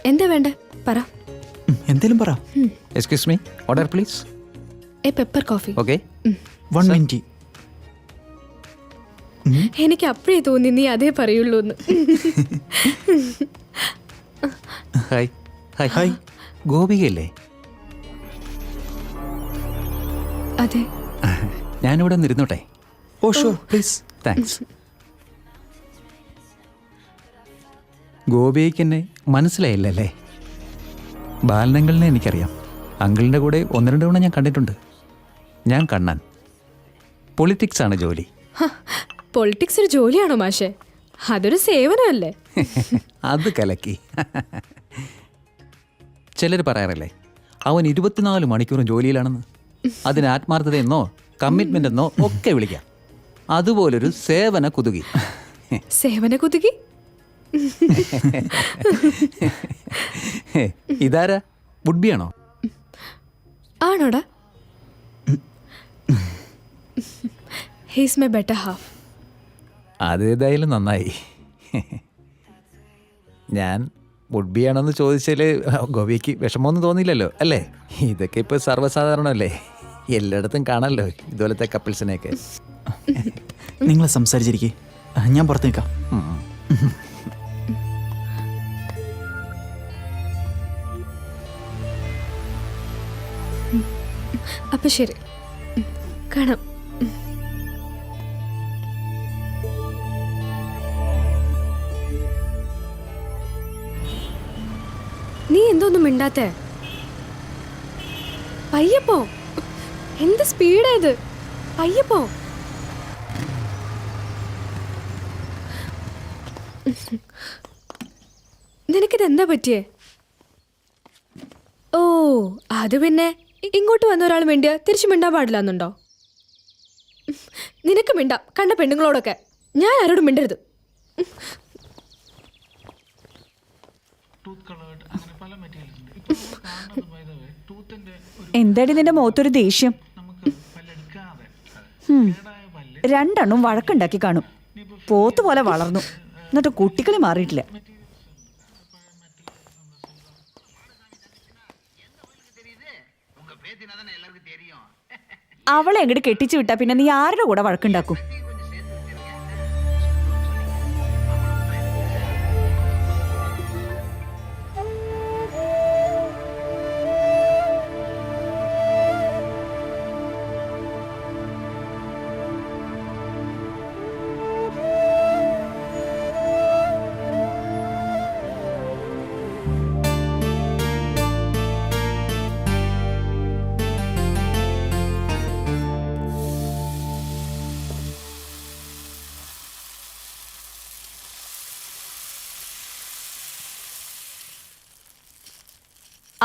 എന്താ വേണ്ട പറ. എന്തേലും പറ. Excuse me, order please. A pepper coffee. Okay. 1 minute. എനിക്ക് അപ്പോഴേ തോന്നി നീ അതേ പറയുള്ളൂ എന്ന്. Hi hi hi. ഗോപികയല്ലേ? അതെ. ഞാനിവിടെ ഒന്ന് ഇരുന്നോട്ടെ? Oh sure, please. താങ്ക്സ്. ഗോപിക്ക് എന്നെ മനസ്സിലായില്ലല്ലേ? ബാലനങ്കിളിനെ എനിക്കറിയാം. അങ്കിളിൻ്റെ കൂടെ 1-2 തവണ ഞാൻ കണ്ടിട്ടുണ്ട്. ഞാൻ കണ്ണൻ. പൊളിറ്റിക്സ് ആണ് ജോലി. പൊളിറ്റിക്സ് ഒരു ജോലിയാണോ മാഷെ? അതൊരു സേവനമല്ലേ? അത് കലക്കി. ചിലർ പറയാറില്ലേ അവൻ 24 മണിക്കൂറും ജോലിയിലാണെന്ന്. അതിന് ആത്മാർത്ഥതയെന്നോ കമ്മിറ്റ്മെൻ്റ് എന്നോ ഒക്കെ വിളിക്കാം. അതുപോലൊരു സേവന കുതുകി. സേവന കുതുകി? ഇതാരാ? വുഡ്ബിയാണോ? ആണോടാ? He's my better half. അതേതായാലും നന്നായി. ഞാൻ വുഡ്ബിയാണെന്ന് ചോദിച്ചാൽ ഗോപിക്ക് വിഷമമൊന്നും തോന്നിയില്ലല്ലോ അല്ലേ? ഇതൊക്കെ ഇപ്പോൾ സർവ്വസാധാരണമല്ലേ, എല്ലായിടത്തും കാണാമല്ലോ ഇതുപോലത്തെ കപ്പിൾസിനെയൊക്കെ. നിങ്ങൾ സംസാരിച്ചിരിക്കേ, ഞാൻ പുറത്ത് നിൽക്കാം. അപ്പൊ ശരി, കാണാം. നീ എന്തോന്നും മിണ്ടാത്തേ? പയ്യപ്പോ. എന്ത് സ്പീഡാ ഇത്? പയ്യപ്പോ. നിനക്കിതെന്താ പറ്റിയേ? ഓ അത് പിന്നെ ഇങ്ങോട്ട് വന്ന ഒരാൾ മിണ്ടിയ തിരിച്ചു മിണ്ടാൻ പാടില്ല എന്നുണ്ടോ? നിനക്ക് മിണ്ടാം, കണ്ട പെണ്ണുങ്ങളോടൊക്കെ. ഞാൻ ആരോടും മിണ്ടരുത്. എന്താടി നിന്റെ മുഖത്തൊരു ദേഷ്യം? 2 വഴക്കുണ്ടാക്കി കാണും. പോത്തുപോലെ വളർന്നു, എന്നിട്ട് കുട്ടികളി മാറിയിട്ടില്ല. അവളെ എങ്ങോട്ട് കെട്ടിച്ചു വിട്ടാ പിന്നെ നീ ആരുടെ കൂടെ വഴക്കുണ്ടാക്കും?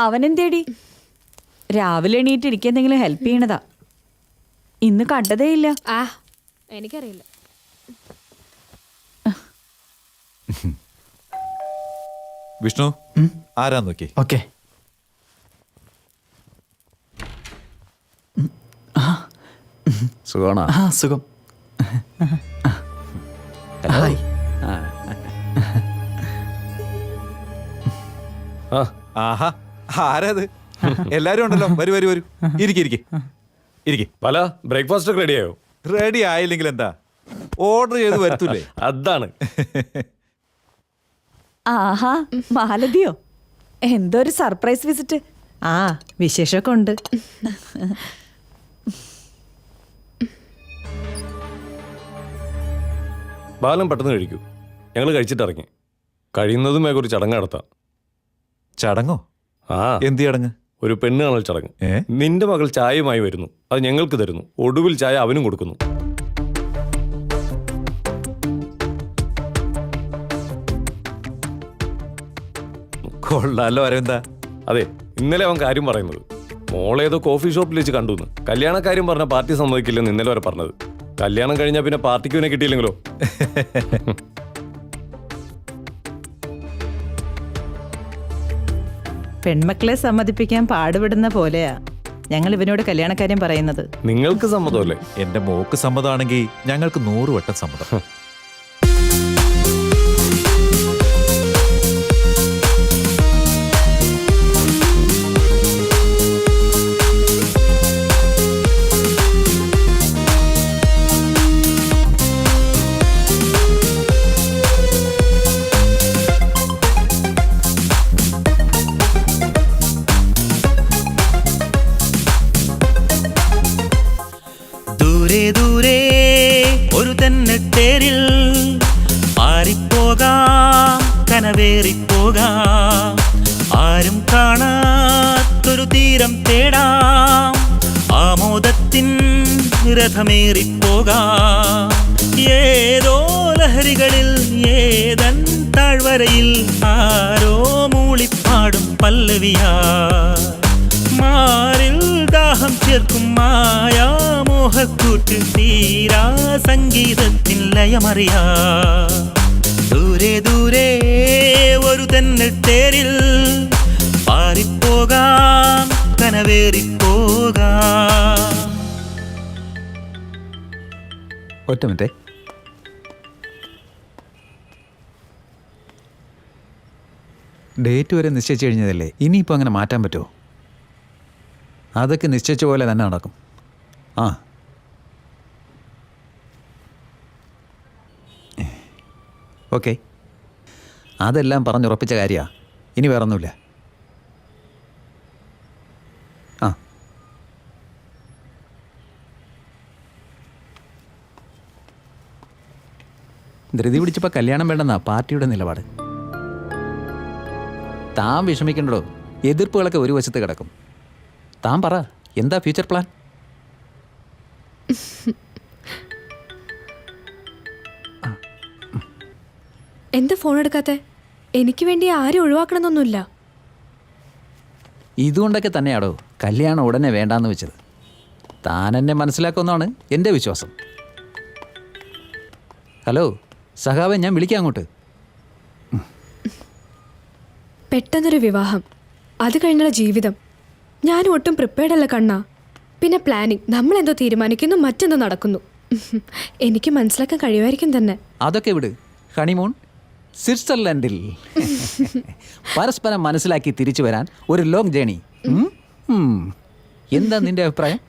അവനെന്തേടി? രാവിലെ എണീറ്റ് എനിക്ക് എന്തെങ്കിലും ഹെൽപ്പ് ചെയ്യണതാ. ഇന്ന് കണ്ടതേ ഇല്ല. ആ എനിക്കറിയില്ല. വിഷ്ണു ആരാ നോക്കി? ഓക്കെ. സുഖമാണോ? ആ സുഖം. ഹായ്. ആഹാ, ആരാത്? എല്ലാരും ഉണ്ടല്ലോ. വരൂ വരൂ വരൂ, ഇരിക്കെ. പല ബ്രേക്ക്ഫാസ്റ്റ് ഒക്കെ റെഡിയായോ? റെഡി ആയില്ലെങ്കിൽ എന്താ, ഓർഡർ ചെയ്ത് വരത്തൂലേ? അതാണ്. ആഹാ, മാലതിയോ, എന്തോ ഒരു സർപ്രൈസ് വിസിറ്റ്. ആ, വിശേഷമൊക്കെ ഉണ്ട്. ബാലം പെട്ടെന്ന് കഴിക്കൂ. ഞങ്ങൾ കഴിച്ചിട്ടിറങ്ങി. കഴിയുന്നതും വേഗം ഒരു ചടങ്ങ് നടത്താം. ചടങ്ങോ? ആ, എന്ത് ചടങ്ങ്? ഒരു പെണ്ണ് കാണൽ ചടങ്ങ്. നിന്റെ മകൾ ചായയുമായി വരുന്നു, അത് ഞങ്ങൾക്ക് തരുന്നു, ഒടുവിൽ ചായ അവനും കൊടുക്കുന്നു. കൊള്ളാലോ അരവിന്ദ. അതെ, ഇന്നലെ അവൻ കാര്യം പറയുന്നത്. മോളേതോ കോഫി ഷോപ്പിൽ വെച്ച് കണ്ടുന്ന്. കല്യാണക്കാര്യം പറഞ്ഞ പാർട്ടി സമ്മതിക്കില്ലെന്ന് ഇന്നലെ വരെ പറഞ്ഞത്. കല്യാണം കഴിഞ്ഞാൽ പിന്നെ പാർട്ടിക്ക് പിന്നെ കിട്ടിയില്ലെങ്കിലോ? പെൺമക്കളെ സമ്മതിപ്പിക്കാൻ പാടുപെടുന്ന പോലെയാ ഞങ്ങൾ ഇവനോട് കല്യാണക്കാര്യം പറയുന്നത്. നിങ്ങൾക്ക് സമ്മതമല്ലേ? എന്റെ മോക്ക് സമ്മതമാണെങ്കിൽ ഞങ്ങൾക്ക് 100 വട്ടം സമ്മതം. ദൂരെ ദൂരെ ഒരു തെന്നട്ടേരിൽ പാറിപ്പോകാം, കനവേറിപ്പോകാം, ആരും കാണാത്തൊരു തീരം തേടാം, ആമോദത്തിൻ രഥമേറിപ്പോകാം. ഏതോ ലഹരികളിൽ ഏതൻ താഴ്വരയിൽ ആരോ മൂളിപ്പാടും പല്ലവിയാ, മാറിൽ ദാഹം ചേർക്കും മായാമോഹക്കൂട്ട് തീരാ സംഗീതത്തിൻ ലയമറിയാ. ദൂരെ ദൂരെ ഒരു തെന്നട്ടേരിൽ പാറിപ്പോകാം, കനവേറിപ്പോകാം. ഒറ്റ മിനിറ്റേ. ഡേറ്റ് വരെ നിശ്ചയിച്ചു കഴിഞ്ഞതല്ലേ, ഇനിയിപ്പോൾ അങ്ങനെ മാറ്റാൻ പറ്റുമോ? അതൊക്കെ നിശ്ചയിച്ച പോലെ തന്നെ നടക്കും. ആ, ഓക്കെ. അതെല്ലാം പറഞ്ഞുറപ്പിച്ച കാര്യമാണ്. ഇനി വേറൊന്നുമില്ല. ആ, ധൃതി പിടിച്ചപ്പോൾ കല്യാണം വേണ്ടെന്നാ പാർട്ടിയുടെ നിലപാട്. താൻ വിഷമിക്കണ്ടോ, എതിർപ്പുകളൊക്കെ ഒരു വശത്ത് കിടക്കും. താൻ പറ, എന്താ ഫ്യൂച്ചർ പ്ലാൻ? എന്താ ഫോൺ എടുക്കാത്തെ? എനിക്ക് വേണ്ടി ആരും ഒഴിവാക്കണമെന്നൊന്നുമില്ല. ഇതുകൊണ്ടൊക്കെ തന്നെയാടോ കല്യാണം ഉടനെ വേണ്ടാന്ന് വെച്ചത്. താൻ എന്നെ മനസ്സിലാക്കുമെന്നാണ് എൻ്റെ വിശ്വാസം. ഹലോ സഖാവേ, ഞാൻ വിളിക്കാം അങ്ങോട്ട്. പെട്ടെന്നൊരു വിവാഹം, അത് കഴിഞ്ഞുള്ള ജീവിതം. ഞാനും ഒട്ടും പ്രിപ്പയർഡ് അല്ല കണ്ണാ. പിന്നെ പ്ലാനിങ്, നമ്മളെന്തോ തീരുമാനിക്കുന്നു, മറ്റെന്തോ നടക്കുന്നു. എനിക്ക് മനസ്സിലാക്കാൻ കഴിയുമായിരിക്കും തന്നെ. അതൊക്കെ വിട്. ഹണിമൂൺ സ്വിറ്റ്സർലൻഡിൽ. പരസ്പരം മനസ്സിലാക്കി തിരിച്ചു വരാൻ ഒരു ലോങ് ജേണി. എന്താ നിന്റെ അഭിപ്രായം?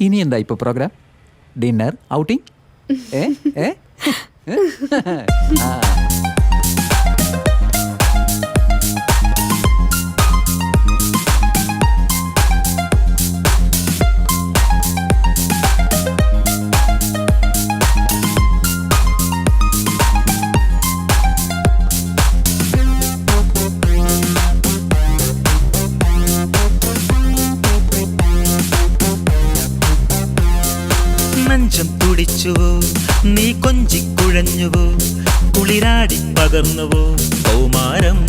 ഇനി എന്താ ഇപ്പോൾ പ്രോഗ്രാം? Dinner, outing? നെഞ്ചം തുടിച്ചുവോ, നീ കൊഞ്ചിക്കുഴഞ്ഞുവോ, കുളിരാടി പകർന്നുവോ കൗമാരം.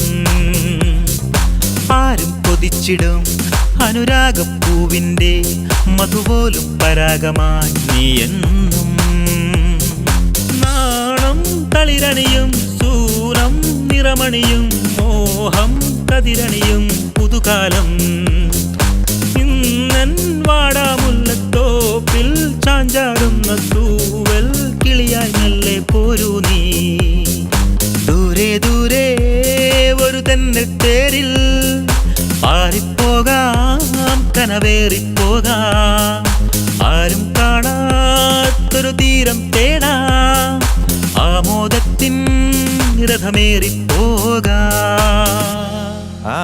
ആരും കൊതിച്ചിടും അനുരാഗപ്പൂവിൻ്റെ മധുപോലും പരാഗമായി നീ എന്നും. നാണം തളിരണിയും സൂരം നിറമണിയും മോഹം കതിരണിയും പുതുകാലം. ഇന്നൻ വാടാമുല്ലത്തോപ്പിൽ ചാഞ്ചാടുന്ന തൂവൽ കിളിയായി മെല്ലെ പോരൂ നീ. ദൂരെ ദൂരെ ഒരു തെന്നത്തേരിൽ പാറിപ്പോകാം, കനവേറിപ്പോകാം, ആരും കാണാത്തൊരു തീരം തേടാം, ആമോദത്തിൻ രഥമേറിപ്പോകാം. ആ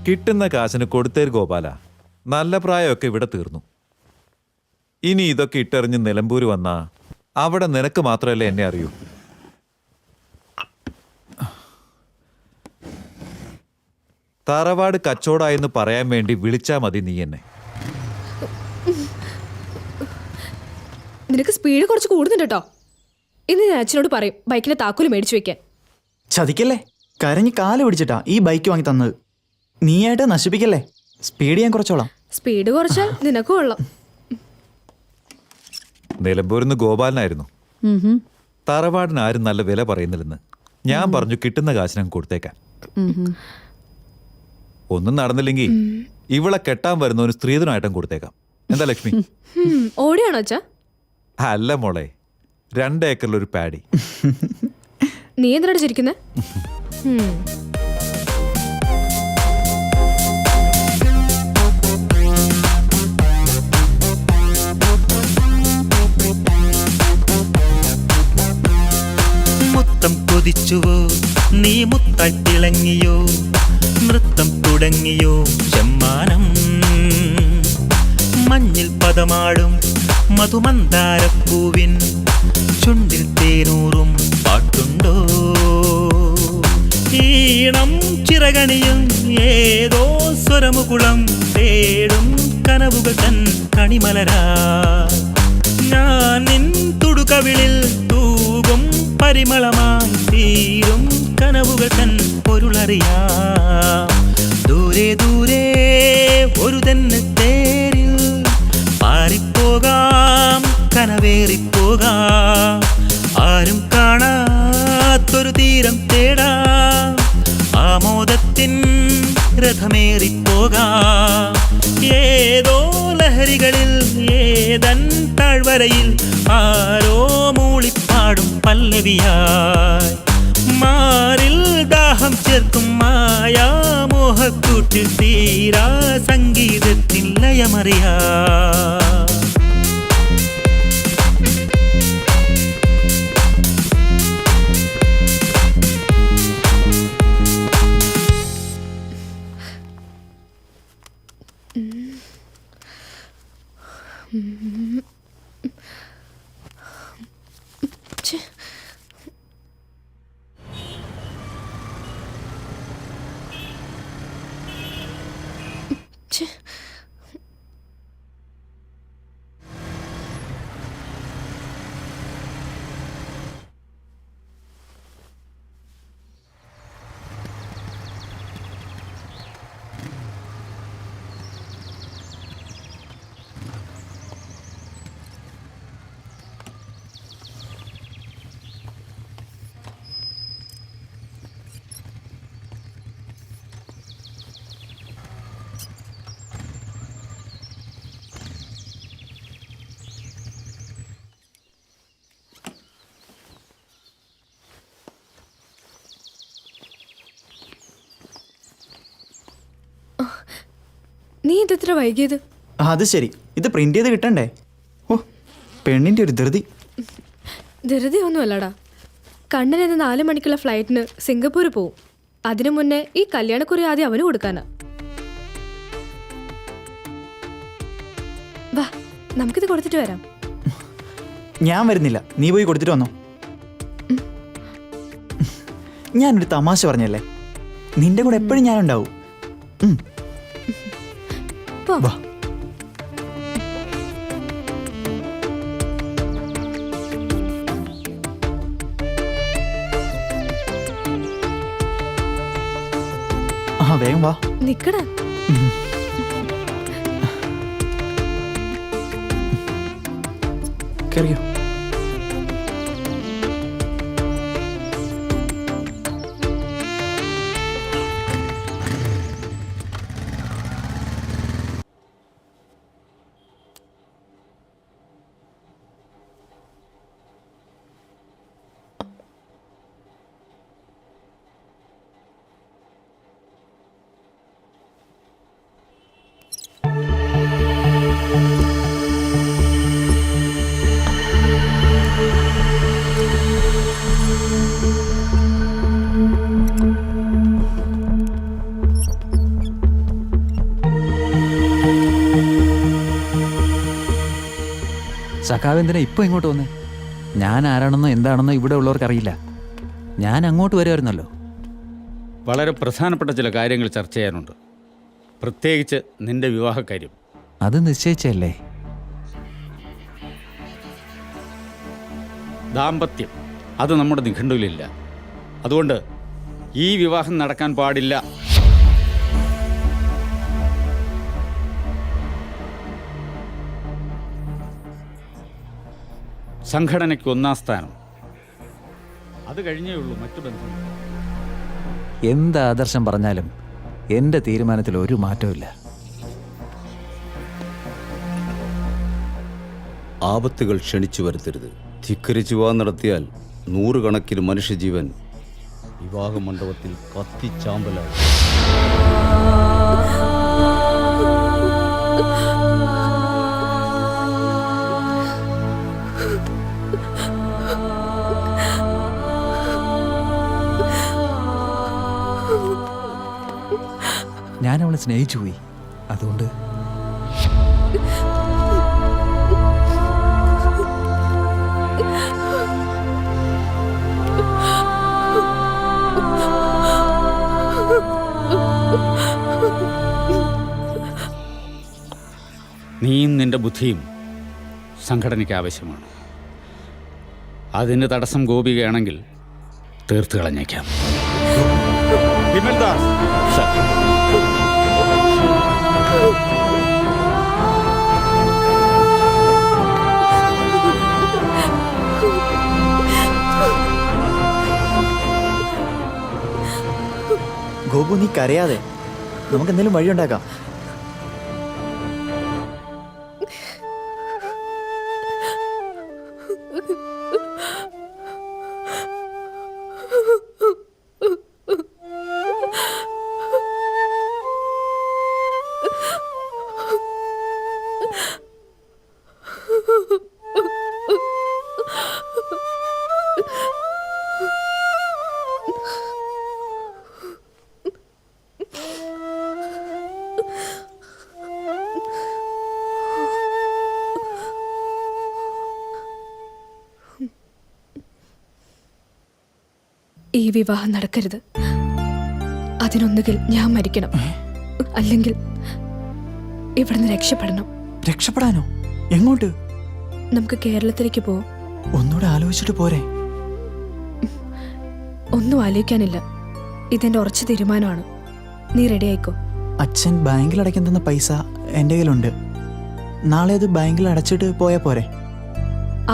കിട്ടുന്ന കാശിന് കൊടുത്തേര് ഗോപാല. നല്ല പ്രായമൊക്കെ ഇവിടെ തീർന്നു. ഇനി ഇതൊക്കെ ഇട്ടെറിഞ്ഞ് നിലമ്പൂര് വന്നാ അവിടെ നിനക്ക് മാത്രമല്ലേ എന്നെ അറിയൂ. തറവാട് കച്ചവടമായെന്ന് പറയാൻ വേണ്ടി വിളിച്ചാ മതി നീ എന്നെ. നിനക്ക് സ്പീഡ് കുറച്ച് കൂടുന്നുണ്ട് കേട്ടോ. ഇന്ന് ഞാൻ അച്ഛനോട് പറയും ബൈക്കിന്റെ താക്കോല് മേടിച്ചു വെക്കാൻ. ചതിക്കല്ലേ, കരഞ്ഞ് കാല് പിടിച്ചിട്ടാ ഈ ബൈക്ക് വാങ്ങി തന്നത്. നീയായിട്ട് നശിപ്പിക്കല്ലേ, സ്പീഡ് ഞാൻ കുറച്ചോളാം. സ്പീഡ് കുറച്ചാൽ നിനക്കും കൊള്ളാം. നിലമ്പൂരിന്ന് ഗോപാലനായിരുന്നു. തറവാടിന് ആരും നല്ല വില പറയുന്നില്ലെന്ന് ഞാൻ പറഞ്ഞു. കിട്ടുന്ന കാശിനും കൊടുത്തേക്കാൻ. ഒന്നും നടന്നില്ലെങ്കിൽ ഇവളെ കെട്ടാൻ വരുന്ന ഒരു സ്ത്രീധനായിട്ടും കൊടുത്തേക്കാം. എന്താ ലക്ഷ്മി? ഓടിയാണോ അച്ഛാ? അല്ല മോളെ, 2 ഏക്കറിലൊരു പാടി. നീ എന്തിനാണ് ചിരിക്കുന്നേ? മുത്തം കൊതിച്ചുവോ നീ, മുത്തായി തിളങ്ങിയോ, നൃത്തം തുടങ്ങിയോ ചെമ്മാനം, മഞ്ഞിൽ പദമാടും മധുമന്ദാരപ്പൂവിൻ ചുണ്ടിൽ തേനൂറും പാട്ടുണ്ടോ, ഈണം ചിറകണിയും ഏതോ സ്വരമുകുളം തേടും കനവുകൾ തൻ കണിമലരാ, ഞാൻ നിൻ തുടുകവിളിൽ തൂകും പരിമളമായി തീരും കനവുകൾ തൻ പൊരുളറിയാം. ദൂരെ ദൂരെ ഒരു തെന്നത്തേരിൽ പാറിപ്പോകാം, കനവേറിപ്പോകാം, ആരും കാണാത്തൊരു തീരം തേടാം, ആമോദത്തിൻ രഥമേറിപ്പോകാം. ഏതോ ലഹരികളിൽ ഏതൻ താഴ്വരയിൽ ആരോ മൂളിപ്പാടും പല്ലവിയായി, മാറിൽ ദാഹം ചേർക്കും മായാമോഹക്കൂട്ടിൽ തീരാ സംഗീതത്തിൽ ലയമറിയാ. നീ ഇതെത്ര വൈകിയത്? അത് ശരി, ഇത് പ്രിന്റ് ചെയ്ത് കിട്ടണ്ടേ? ഓ, പെണ്ണിന്റെ ഒരു ധൃതി. ധൃതി ഒന്നുമല്ലടാ. കണ്ണൻ ഇന്ന് 4 മണിക്കുള്ള ഫ്ലൈറ്റിന് സിംഗപ്പൂർ പോവും. അതിനു മുന്നേ ഈ കല്യാണക്കുറി ആദ്യം അവന് കൊടുക്കാനാ. വാ, നമുക്കിത് കൊടുത്തിട്ട് വരാം. ഞാൻ വരുന്നില്ല, നീ പോയി കൊടുത്തിട്ട് വന്നോ. ഞാനൊരു തമാശ പറഞ്ഞല്ലേ, നിന്റെ കൂടെ എപ്പോഴും ഞാനുണ്ടാവും. വാ. ആ, വേഗം വാ. നിക്കടാ. കേറിയോ? സഖാവ് എന്തിനാ ഇപ്പൊ ഇങ്ങോട്ട് വന്നേ? ഞാൻ ആരാണെന്നോ എന്താണെന്നോ ഇവിടെ ഉള്ളവർക്ക് അറിയില്ല. ഞാൻ അങ്ങോട്ട് വരുമായിരുന്നല്ലോ. വളരെ പ്രധാനപ്പെട്ട ചില കാര്യങ്ങൾ ചർച്ച ചെയ്യാനുണ്ട്, പ്രത്യേകിച്ച് നിന്റെ വിവാഹക്കാര്യം. അത് നിശ്ചയിച്ചല്ലേ? ദാമ്പത്യം അത് നമ്മുടെ നിഘണ്ടുവിലില്ല. അതുകൊണ്ട് ഈ വിവാഹം നടക്കാൻ പാടില്ല. സംഘടനയ്ക്ക് 1-ാം സ്ഥാനം. അത് കഴിഞ്ഞേ ഉള്ളൂ മറ്റു ബന്ധങ്ങൾ. എന്ത് ആദർശം പറഞ്ഞാലും എൻ്റെ തീരുമാനത്തിൽ ഒരു മാറ്റവും. ആപത്തുകൾ ക്ഷണിച്ചു വരുത്തരുത്. ധിക്കരിച്ചു വിവാഹം നടത്തിയാൽ 100 കണക്കിന് മനുഷ്യജീവൻ വിവാഹ മണ്ഡപത്തിൽ കത്തിച്ചാമ്പലായി. ഞാൻ അവളെ സ്നേഹിച്ചു പോയി. അതുകൊണ്ട് നീയും നിന്റെ ബുദ്ധിയും സംഘടനയ്ക്ക് ആവശ്യമാണ്. അതിന് തടസ്സം ഗോപികയാണെങ്കിൽ തീർത്തു കളഞ്ഞേക്കാം. വിമൽദാസ് ഗോപു, നീ കരയാതെ, നമുക്ക് എന്തെങ്കിലും വഴിയുണ്ടാക്കാം. ഈ വിവാഹം നടക്കരുത്. അതിനൊന്നുകിൽ ഞാൻ മരിക്കണം, അല്ലെങ്കിൽ ഇവിടുന്ന് രക്ഷപ്പെടണം. രക്ഷപ്പെടാനോ? എങ്ങോട്ട്? നമുക്ക് കേരളത്തിലേക്ക് പോവാം. ഒന്നുകൂടെ ആലോചിച്ചിട്ട് പോരെ? ഒന്നും ആലോചിക്കാനില്ല. ഇതെന്റെ ഉറച്ച തീരുമാനമാണ്. നീ റെഡി ആയിക്കോ. അച്ഛൻ ബാങ്കിൽ അടയ്ക്കാൻ തന്ന പൈസ എൻ്റെ കയ്യിലുണ്ട്. നാളെ അത് ബാങ്കിൽ അടച്ചിട്ട് പോയാ പോരെ?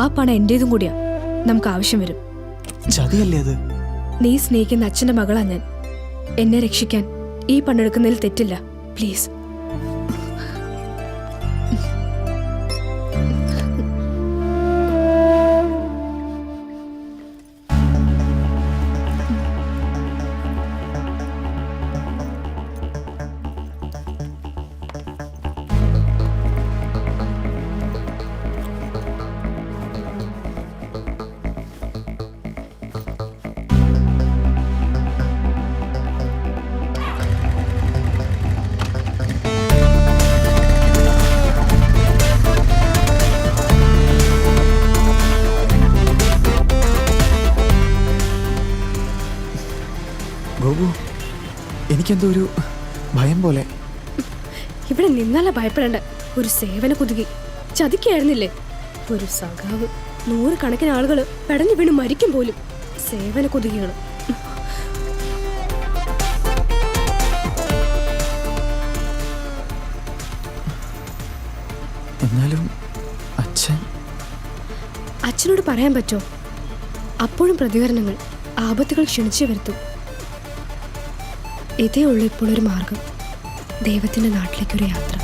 ആ പണം എന്റേതും കൂടിയാ. നമുക്ക് ആവശ്യം വരും. ചതിയല്ലേ അത്? നീ സ്നേഹിക്കുന്ന അച്ഛന്റെ മകളാ ഞാൻ. എന്നെ രക്ഷിക്കാൻ ഈ പണെടുക്കുന്നതിൽ തെറ്റില്ല. പ്ലീസ്. ഗോപു, എനിക്കെന്തോ ഒരു ഭയം പോലെ. ഇവിടെ നിന്നല്ല ഭയപ്പെടേണ്ട. ഒരു സേവന കുതുകി ചതിക്കായിരുന്നില്ലേ? ഒരു സഖാവ്. 100 കണക്കിന് ആളുകൾ പെടഞ്ഞു വീണ് മരിക്കും പോലും. സേവന കുതുകിയാണ്. എന്നാലും അച്ഛനോട് പറയാൻ പറ്റോ? അപ്പോഴും പ്രതികരണങ്ങൾ, ആപത്തുകൾ ക്ഷണിച്ചു വരുത്തും. ഇതേ ഉള്ളൂ ഇപ്പോൾ ഒരു മാർഗം. ദൈവത്തിന്റെ നാട്ടിലേക്കൊരു യാത്ര.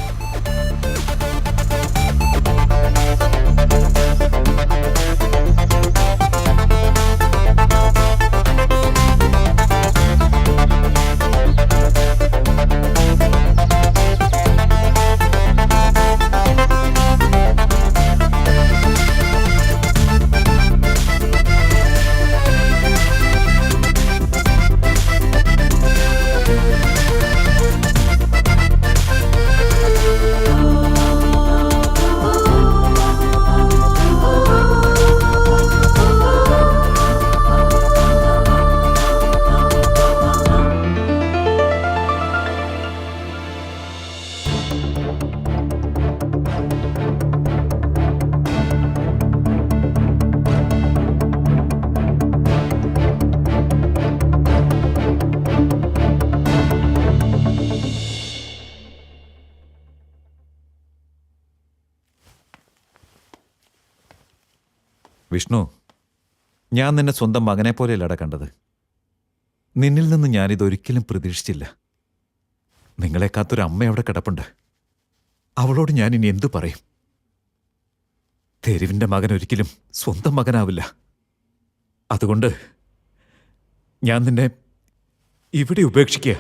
വിഷ്ണു, ഞാൻ നിന്നെ സ്വന്തം മകനെ പോലെയല്ലട കണ്ടത്. നിന്നിൽ നിന്ന് ഞാനിതൊരിക്കലും പ്രതീക്ഷിച്ചില്ല. നിങ്ങളെ കാത്തൊരു അമ്മ അവിടെ കിടപ്പുണ്ട്. അവളോട് ഞാൻ ഇനി എന്തു പറയും? തെരുവിൻ്റെ മകൻ ഒരിക്കലും സ്വന്തം മകനാവില്ല. അതുകൊണ്ട് ഞാൻ നിന്നെ ഇവിടെ ഉപേക്ഷിക്കുക.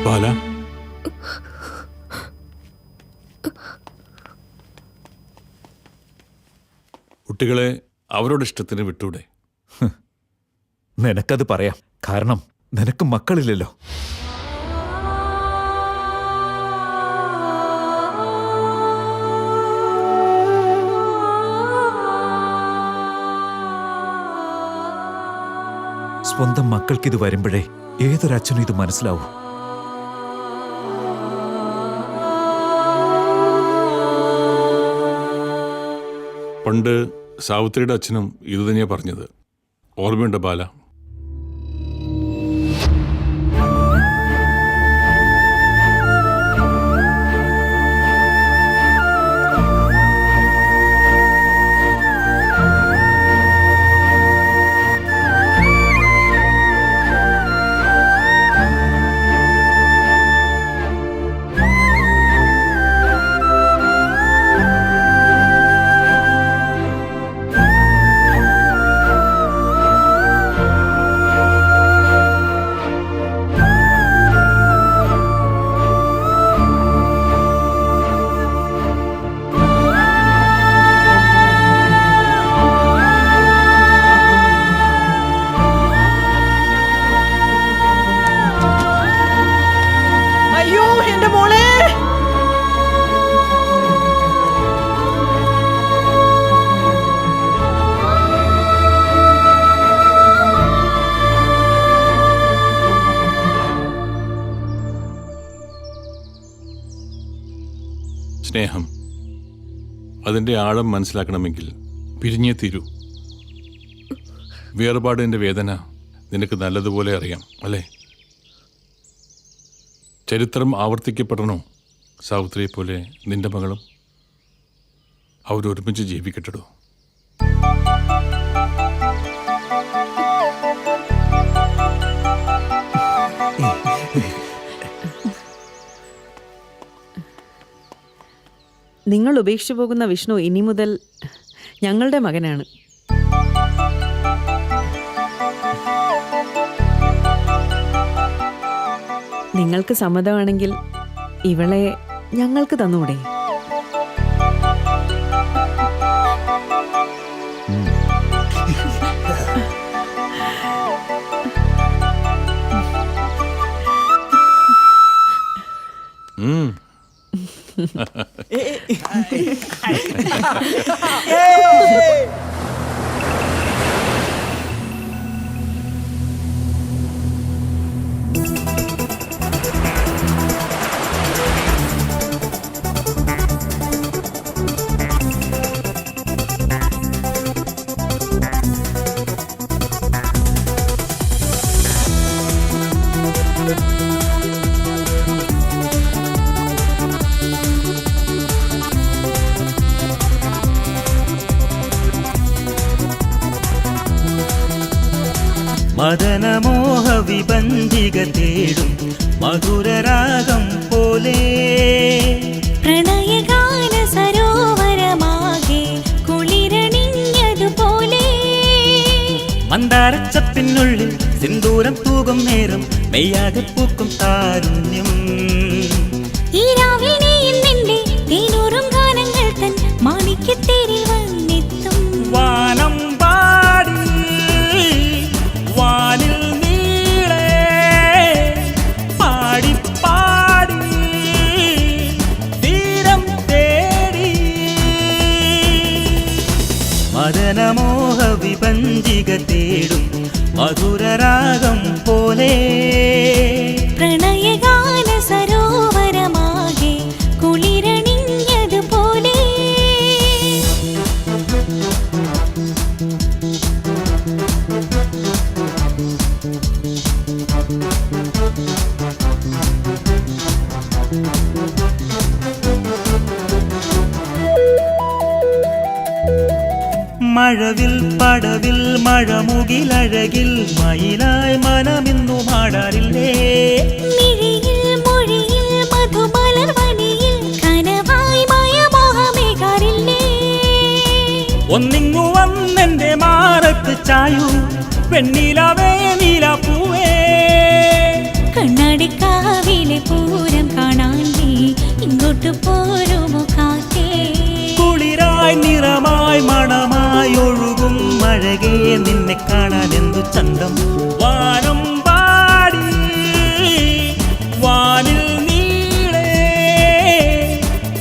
ബാല, കുട്ടികളെ അവരുടെ ഇഷ്ടത്തിന് വിട്ടൂടെ? നിനക്കത് പറയാം, കാരണം നിനക്ക് മക്കളില്ലല്ലോ. സ്വന്തം മക്കൾക്കിത് വരുമ്പോഴേ ഏതൊരച്ഛനും ഇത് മനസ്സിലാവൂ. പണ്ട് സാവിത്രിയുടെ അച്ഛനും ഇത് തന്നെയാണ് പറഞ്ഞത്. ഓർമ്മയുണ്ട് ബാല? സ്നേഹം, അതിൻ്റെ ആഴം മനസ്സിലാക്കണമെങ്കിൽ പിരിഞ്ഞേ തീരൂ. വേർപാടിൻ്റെ വേദന നിനക്ക് നല്ലതുപോലെ അറിയാം, അല്ലേ? ചരിത്രം ആവർത്തിക്കപ്പെടണോ സാവിത്രിയെ പോലെ നിന്റെ മകളും? അവരൊരുമിച്ച് ജീവിക്കട്ടോ. നിങ്ങൾ ഉപേക്ഷിച്ചു പോകുന്ന വിഷ്ണു ഇനി മുതൽ ഞങ്ങളുടെ മകനാണ്. നിങ്ങൾക്ക് സമ്മതമാണെങ്കിൽ ഇവളെ ഞങ്ങൾക്ക് തന്നൂടെ? മദനമോഹ വിബന്ധിക തേടും മധുരരാഗം പോലെ പ്രണയഗാന സരോവരമാകെ കുളിരണിഞ്ഞതുപോലെ മന്ദാരച്ചപ്പിനുള്ളിൽ സിന്ദൂരം തൂകും നേരം മെയ്യാകെ പൂക്കും താരുണ്യം. ഈ രാവിൽ നീ നിന്റെ തേനൂറും ഗാനങ്ങൾ തൻ മാണിക്യത്തേരിൽ വന്നെത്തും. വാനം പാടി വാനിൽ നീളെ പാടി മദനമോഹ വിഭഞ്ചിക തേടും മധുരരാഗം പോലെ പ്രണയഗാന സരോവരമാകെ കുളിരണിഞ്ഞതുപോലെ മഴവിൽ പടവിൽ മഴമുകിലഴകിൽ മയിലായി മനമിന്നു മാടാറില്ലേ മിഴിയിൽ മൊഴിയിൽ മധുമലർവനിയിൽ കനവായി മായമോഹമേകാറില്ലേ ഒന്നിങ്ങു വന്നെന്റെ മാറത്ത് ചായു വെണ്ണിലവേ നീലപ്പൂവേ കണ്ണാടിക്കാവിലെ പൂരം കാണാൻ നീ ഇങ്ങോട്ട് പോരുമോ കാറ്റേ കുളിരായി നിറമായി മണമായി ഒഴുകും അഴകേ നിന്നെ കാണാൻ എന്തു ചന്തം വാനം പാടി വാനിൽ നീളേ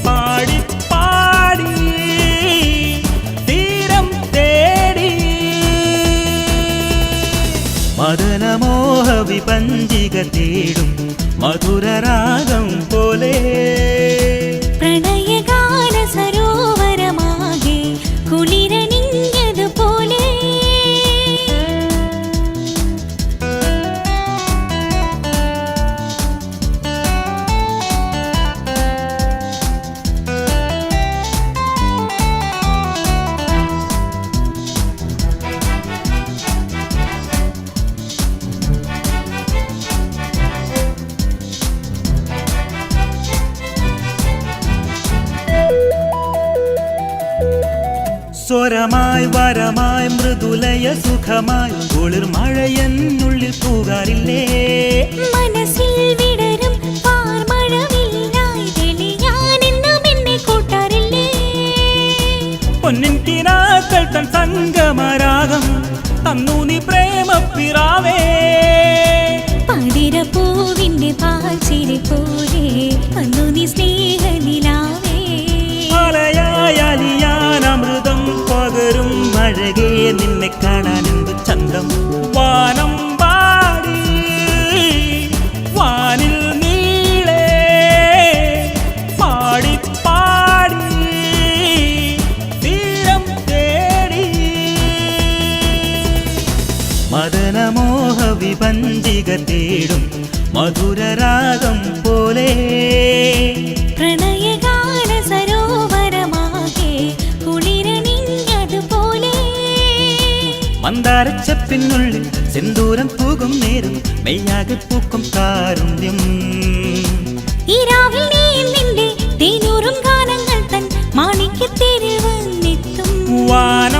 പാടി പാടി തീരം തേടി മദനമോഹ വിപഞ്ചിക തേടും മധുരരാഗം പോലെ പ്രണയഗാന സരോവരമാകെ കുളിരണിഞ്ഞതുപോലെ സ്വരമായി വരമായി മൃദുലയ സുഖമായി കുളിർ മഴയെന്നുള്ളിൽ പൂകാറില്ലേ മനസ്സിൽ വിടരും പാർമഴവില്ലായി തെളിയാനെന്നും എന്നെ കൂട്ടാറില്ലേ പൊന്നിൻ കിനാക്കൾ തൻ സംഗമരാഗം തന്നു നീ പ്രേമപ്പിറാവേ പാതിരപ്പൂവിന്റെ പാൽച്ചിരി പോലെ വന്നു നീ സ്നേഹനിലാവേ മലയായാലിയാൻ അമൃതം പകരും അഴകേ നിന്നെ കാണാൻ എന്ത് ചന്തം വാനം പാടി വാനിൽ നീളേ പാടി പാടി തീരം തേടി മദനമോഹ വിഭഞ്ചിക തേടും മധുരരാഗം പോലെ പ്രണയഗാന സരോവരമാകെ കുളിരണിഞ്ഞതുപോലെ മന്ദാരച്ചപ്പിനുള്ളിൽ സിന്ദൂരം പൂകും നേരം മെയ്യാകെ പൂക്കും കാരുണ്യം ഈ രാവിൽ നീ നിന്റെ തേനൂറും ഗാനങ്ങൾ തൻ മാണിക്യത്തേരിൽ വന്നെത്തും വാന